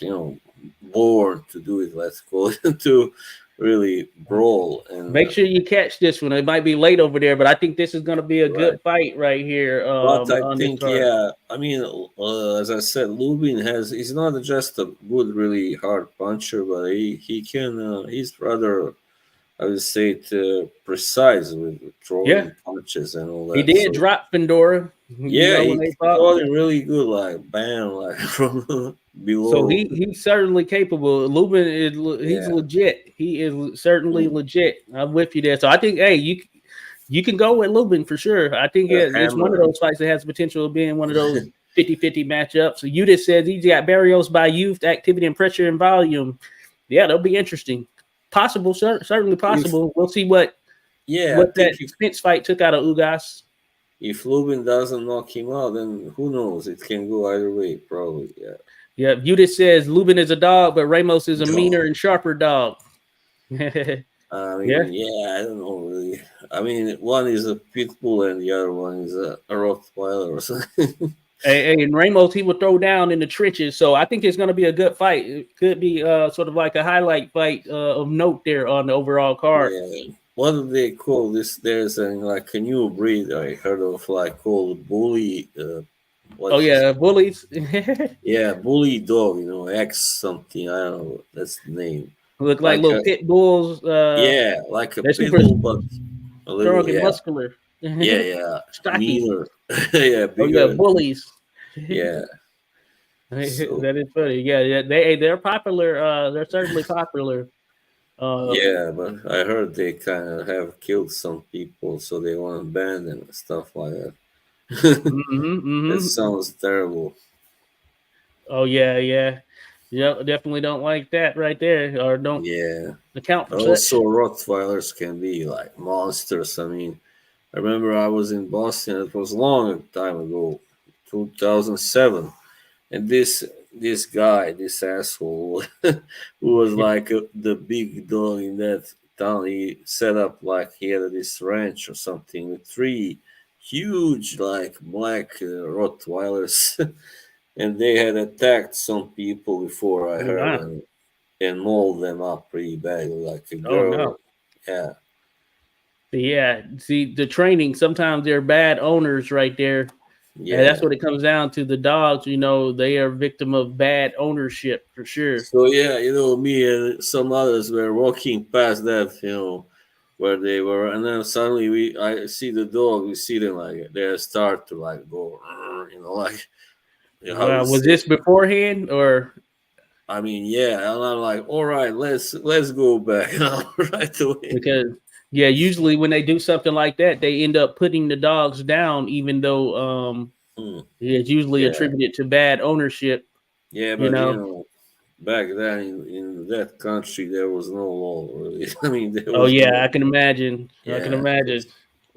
born to do it. Let's call it to really brawl and Make sure you catch this one. It might be late over there, but I think this is going to be a right. good fight right here But I on this think, card. yeah, I mean, as I said, Lubin he's not just a good, really hard puncher, but he can, he's rather, I would say, precise with Yeah, throwing punches and all he that. did So, drop Fedora. yeah, When he they fought. got it really good, like, bam, like from So below. he's certainly capable. Lubin he's Yeah. legit. He is certainly Mm. legit. I'm with you there. So I think, hey, you can go with Lubin for sure. I think A it's one of hammer. those fights that has potential of being one of those 50-50 matchups. So Udis says he's got Barrios by youth, activity, and pressure and volume. Yeah, that'll be interesting. Possible, certainly If possible. We'll see what Yeah, I that think Spence fight took out of Ugas. if Lubin doesn't knock him out, then who knows? It can go either way, probably. Yeah. Yeah, Udis says Lubin is a dog, but Ramos is a meaner Dog. and sharper dog. Yeah. I mean, yeah, I don't know really. I mean, one is a pit bull and the other one is a Rottweiler or something. And Ramos, he will throw down in the trenches. So I think it's going to be a good fight. It could be sort of like a highlight fight of note there on the overall card. Yeah. What do they call this? There's like a new breed I heard of, like called bully. Oh, What's his? yeah, bullies. Yeah, bully dog. X something. I don't know. That's the name. Look like Like little a pit bulls. Yeah, like a They're pit super bull, but a strong little, and yeah, muscular. yeah, yeah, Stocky. meaner, yeah, Oh, bigger, yeah, and bullies. yeah. So That is funny. Yeah, yeah, they're popular. They're certainly popular. Uh, yeah, but I heard they kind of have killed some people, so they want to ban them and stuff like that. mhm, That mhm. sounds terrible. Oh yeah, yeah, yeah. Definitely don't like that right there, or don't Yeah. account for Also, such. Rottweilers can be like monsters. I mean, I remember I was in Boston. It was long time ago, 2007, and this guy, this asshole, who was like the big dog in that town, he set up like he had this ranch or something with three huge like black Rottweilers, and they had attacked some people before I Oh, heard, wow. and mauled them up pretty badly, like a Oh no. girl. Yeah, Yeah. See, the training sometimes they're bad owners right there, and that's yeah. what it comes down to. The dogs, they are victim of bad ownership for sure. So yeah, me and some others were walking past that, where they were, and then suddenly I see the dog. We see them like they start to like go, like how Wow. to Was say. this beforehand or? I mean, yeah, and I'm like, all right, let's go back right away. Because yeah, usually when they do something like that, they end up putting the dogs down, even though Hmm. it's usually Yeah, attributed to bad ownership. yeah, You but know. back then in that country there was no law really. I mean, there Oh was yeah, no. I can imagine. I can Yeah, it imagine. was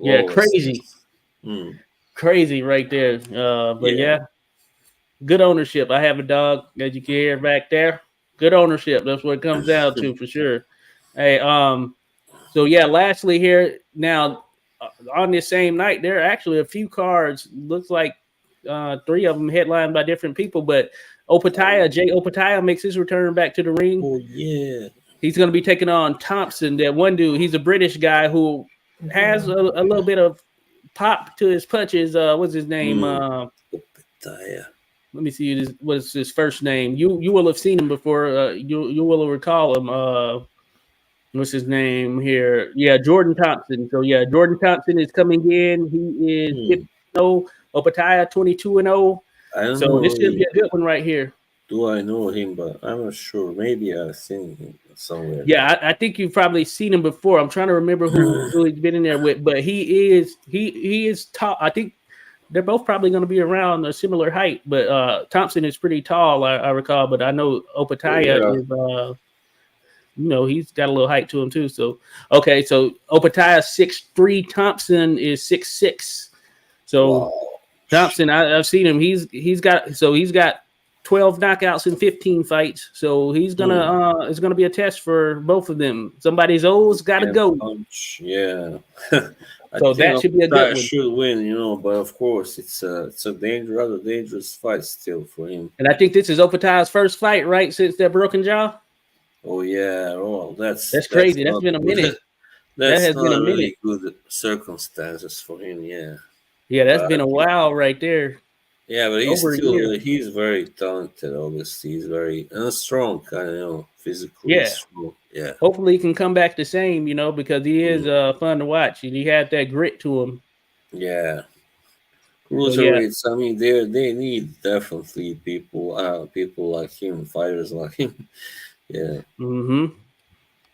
Yeah, crazy, lawlessness. Hmm. crazy right there. But Yeah. yeah, good ownership. I have a dog, as you can hear back there. Good ownership. That's what it comes down to for sure. Hey, so yeah, lastly here now on this same night, there are actually a few cards. Looks like three of them headlined by different people, but Oh, Jay Opataya makes his return back to the ring. oh yeah. He's going to be taking on Thompson. That one dude, he's a British guy who has a little bit of pop to his punches. What's his name? Hmm. Opetaya. Let me see what's his first name. You will have seen him before. You will recall him. What's his name here? Yeah, Jordan Thompson. So yeah, Jordan Thompson is coming in. He is Hmm. 50-0. Opataya 22-0. I don't So know this should be really. a good one right here. Do I know him? But I'm not sure. Maybe I've seen him somewhere Yeah, there. I think you've probably seen him before. I'm trying to remember who he's been in there with, but he is tall. I think they're both probably going to be around a similar height, but Thompson is pretty tall, I recall. But I know Oh Opataya yeah, is, he's got a little height to him too. So okay, so Opataya 6'3", Thompson is 6'6". So wow. Thompson, I've seen him. He's got 12 knockouts in 15 fights. So he's gonna Hmm. it's gonna be a test for both of them. Somebody's old's got to Can go. punch. Yeah. I So think that should be a good Alvarez one. should win, but of course it's a rather dangerous fight still for him. And I think this is Opataya's first fight, right, since that broken jaw. Oh yeah, oh That's that's crazy. That's not been a good. minute. That That's has been a not minute. really good circumstances for him. Yeah, Yeah, that's but I been a think while right there. yeah, but Over a year. he's very talented. Obviously, he's very and strong, kind of physically Yeah. strong. Yeah. Hopefully he can come back the same, because he is Mm. fun to watch. And he had that grit to him. Yeah, So yeah. cruiserweights. I mean, they need definitely people like him, fighters like him. Yeah. Mm-hmm.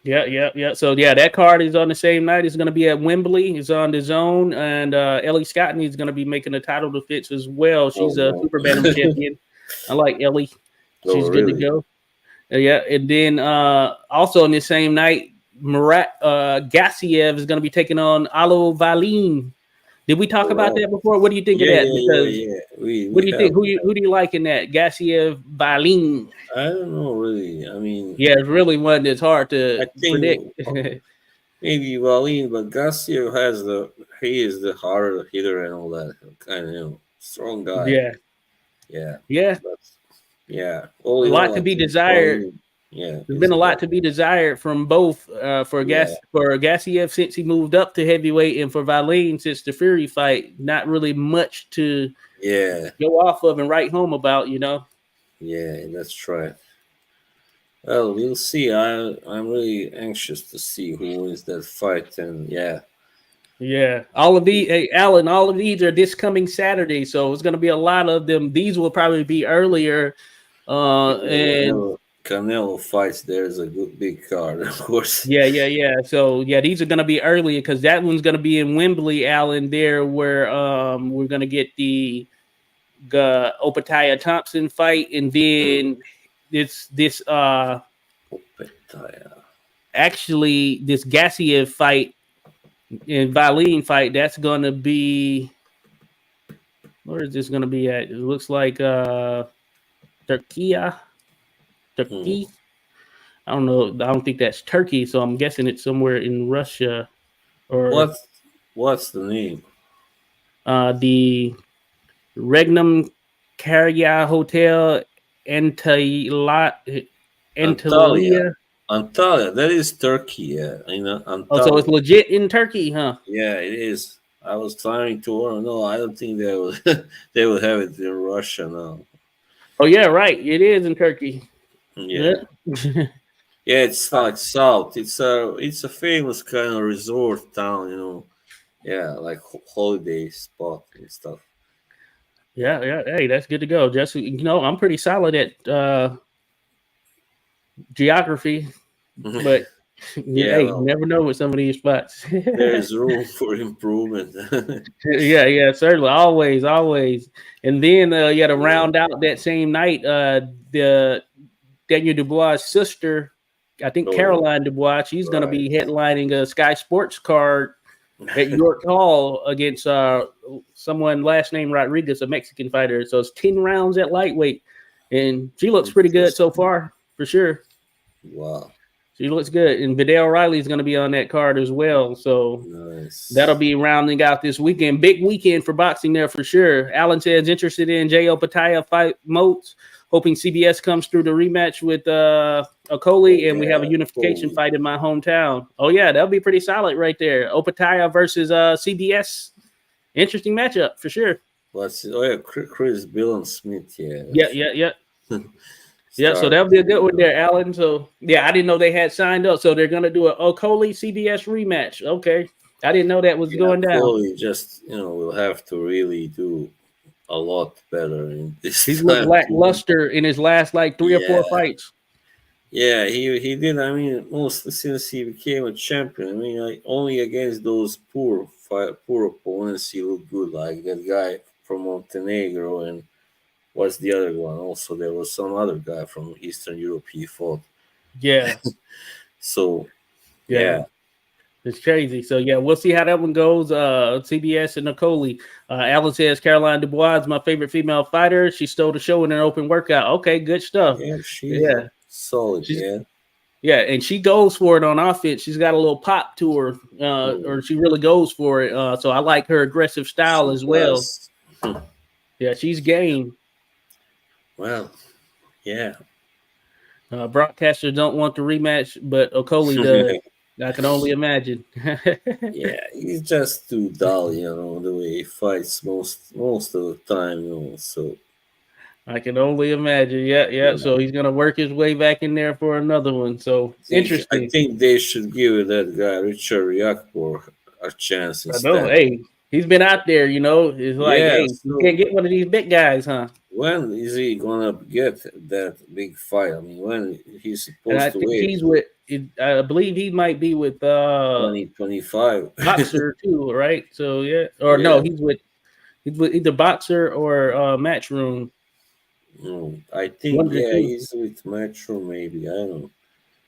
Yeah, yeah, yeah. So yeah, that card is on the same night. It's going to be at Wembley. It's on the zone, and Ellie Scott is going to be making the title defense as well. Oh She's a no. super bantam champion. I like Ellie. Oh She's good to really? go. Yeah, and then also on the same night, Gassiev is going to be taking on Alo Valine. Did we talk All about right. that before? What do you think of Yeah, that? yeah, yeah, Because yeah. what We do you think? have. Who do you like in that? Gassiev Valine. I don't know really. I mean, Yeah, it's really one that's hard I to predict. think maybe Valin, but Garcia he is the harder hitter and all that kind of strong guy. Yeah, Yeah, yeah. but yeah, all A in lot all, to I be think desired. Valin, yeah, There's is been a the lot better. to be desired from both Yeah, for Gassiev since he moved up to heavyweight, and for Valine since the Fury fight. Not really much to yeah, go off of and write home about. yeah. That's right. Well, we'll see. I'm really anxious to see who wins that fight, and yeah, Yeah, all of these, hey, Alan, all of these are this coming Saturday, so it's going to be a lot of them. These will probably be earlier, yeah. and Canelo fights, there's a good big card, of course. yeah, yeah, yeah. So yeah, these are going to be earlier because that one's going to be in Wembley, Alan. There, where we're going to get the Opataya Thompson fight, and then this Petaya. actually this Gassiev fight and Valine fight. That's going to be. Where is this going to be at? It looks like Turkey. Hmm. Turkey. I don't know. I don't think that's Turkey, so I'm guessing it's somewhere in Russia or What what's the name? the Regnum Karya Hotel Antalya. Antalya. Antalya. Antalya. That is Turkey. Yeah, Oh, so it's Antalya. legit in Turkey, huh? Yeah, it is. I was trying to. Oh no, I don't think they will. They will have it in Russia now. Oh yeah, right. It is in Turkey. Yeah. Yeah, yeah. It's like south. It's a famous kind of resort town. Yeah, like holiday spot and stuff. Yeah, yeah. Hey, that's good to go. Just I'm pretty solid at geography, but Yeah, hey, you well, never know with some of these spots. there's room for improvement. Yeah, yeah, certainly, always, always. And then to round out that same night, the Daniel Dubois' sister, I think Oh, Caroline Dubois, she's going to right. be headlining a Sky Sports card at York Hall against someone last name Rodriguez, a Mexican fighter. So it's 10 rounds at lightweight, and she looks pretty good so Interesting. far for sure. Wow. She looks good, and Vidal Riley is going to be on that card as well. So that'll Nice. be rounding out this weekend. Big weekend for boxing there for sure. Alan says interested in J.O. Pataya fight modes, hoping CBS comes through the rematch with Oh Okoli, and we have a yeah, unification holy. fight in my hometown. Oh yeah, that'll be pretty solid right there. Opataya versus CBS. Interesting matchup for sure. What's it? Oh yeah, Chris Bill and Smith. Yeah, Yeah, yeah, yeah. Yeah, so start. that'll be a good one there, Alan. So yeah, I didn't know they had signed up. So they're gonna do a Okoli CBS rematch. Okay. I didn't know that was Yeah, going down. Coley just will have to really do a lot better in this He's looked time too. lackluster in his last like 3 or 4 Yeah, fights. yeah, he did. I mean, mostly since he became a champion. I mean, like, only against those poor opponents he looked good. Like that guy from Montenegro, and what's the other one? Also, there was some other guy from Eastern Europe he fought. Yeah, So yeah. yeah, It's crazy. So yeah, we'll see how that one goes. CBS and Nicole. Alan says Caroline Dubois is my favorite female fighter. She stole the show in an open workout. Okay, good stuff. yeah, she's Yeah, solid. she's Yeah. yeah, and she goes for it on offense. She's got a little pop to her, or Mm, she really goes for it. So I like her aggressive style she as well. does. Hmm. Yeah, she's game. Well, yeah. Broadcasters don't want the rematch, but Okoli does. I can only imagine. Yeah, he's just too dull, the way he fights most of the time. So I can only imagine. Yeah, yeah. yeah, So he's gonna work his way back in there for another one. So I interesting. think they should give that guy Richard Riakpor a chance I know. instead. Hey, he's been out there. It's like, Yeah. hey, you can't So get one of these big guys, huh? when is he gonna get that big fight? I mean, when he's And I supposed to think wait? he's with. I believe he might be with 2025. Boxer too, right? So yeah, or no, Yeah. he's with either Boxer or Matchroom. No, I think One of the yeah, two. he's with Metro maybe. I don't know.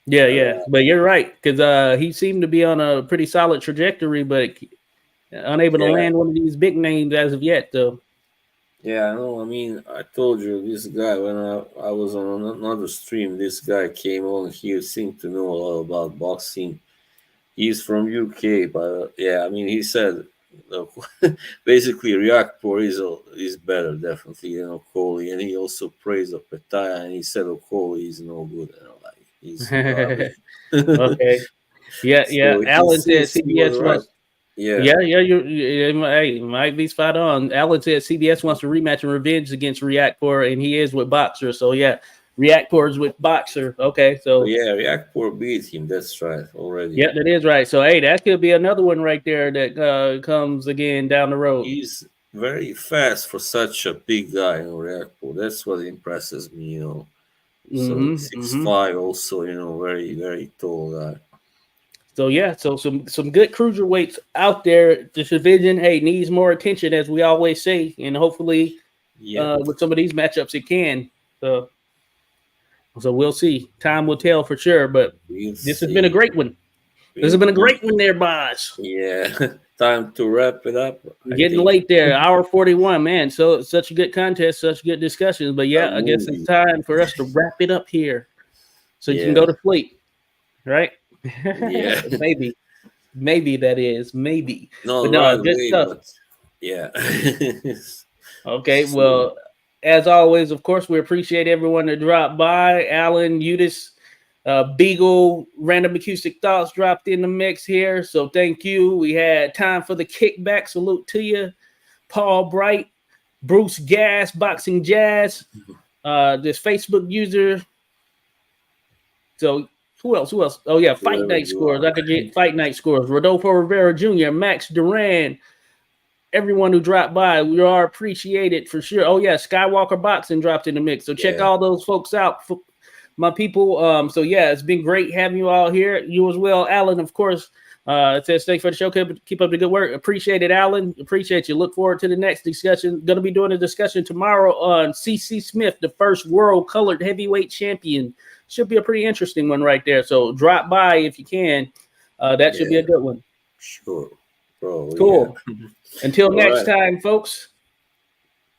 Yeah, But yeah. But you're right because he seemed to be on a pretty solid trajectory, but unable to yeah, land one of these big names as of yet, though. yeah, I know. I mean, I told you this guy when I was on another stream. This guy came on. He seemed to know a lot about boxing. He's from UK, but yeah, I mean, he said uh, basically Reactor is better definitely than Okoli, and he also praised Zepeda, and he said Okoli is no good. Like he's garbage. Okay. Yeah, yeah. So he Alan said seems he was CBS right. wants. Yeah, Yeah, yeah. Hey, might be spot on. Alan said CBS wants to rematch and revenge against Reactor, and he is with Boxer. So yeah, Reactor is with Boxer. Okay, oh, so yeah, Reactor beat him. That's right already. yeah, that is right. So hey, that could be another one right there that comes again down the road. He's very fast for such a big guy, Reactor. That's what impresses me. So Mm-hmm. six Mm-hmm. five, also, very very tall guy. So yeah, so some good cruiserweights out there. This division, hey, needs more attention as we always say, and hopefully, Yep, with some of these matchups, it can. So we'll see. Time will tell for sure. But we'll this has been a see. great one. This has We'll, been a we'll, great one, there, boss. yeah, time to wrap it up. I Getting think late there, hour 41, man. So such a good contest, such good discussions. But a yeah, I guess it's movie. time for us to wrap it up here, so you can Yeah, go to sleep, right? yeah. maybe that is maybe, Not but no, right good away, stuff. but yeah. Okay, So well, as always, of course, we appreciate everyone that dropped by. Alan, Udis, Beagle, Random Acoustic Thoughts dropped in the mix here. So thank you. We had time for the kickback. Salute to you. Paul Bright, Bruce Gas, Boxing Jazz, this Facebook user. So who else? Who else? Oh, yeah, Fight whoever Night you scores. are. I could get Fight Night scores. Rodolfo Rivera Jr., Max Duran, everyone who dropped by, we are appreciated for sure. Oh yeah, Skywalker Boxing dropped in the mix, so check Yeah, all those folks out, my people. So yeah, it's been great having you all here. You as well, Alan, of course. It says thanks for the show. Keep up the good work. Appreciate it, Alan. Appreciate you. Look forward to the next discussion. Going to be doing a discussion tomorrow on CC Smith, the first world colored heavyweight champion. Should be a pretty interesting one right there. So drop by if you can. That should be yeah, a good one. sure. Probably, yeah. Cool. Until All next right. time, folks.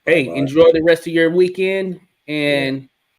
Bye Hey, bye. enjoy the rest of your weekend Yeah. and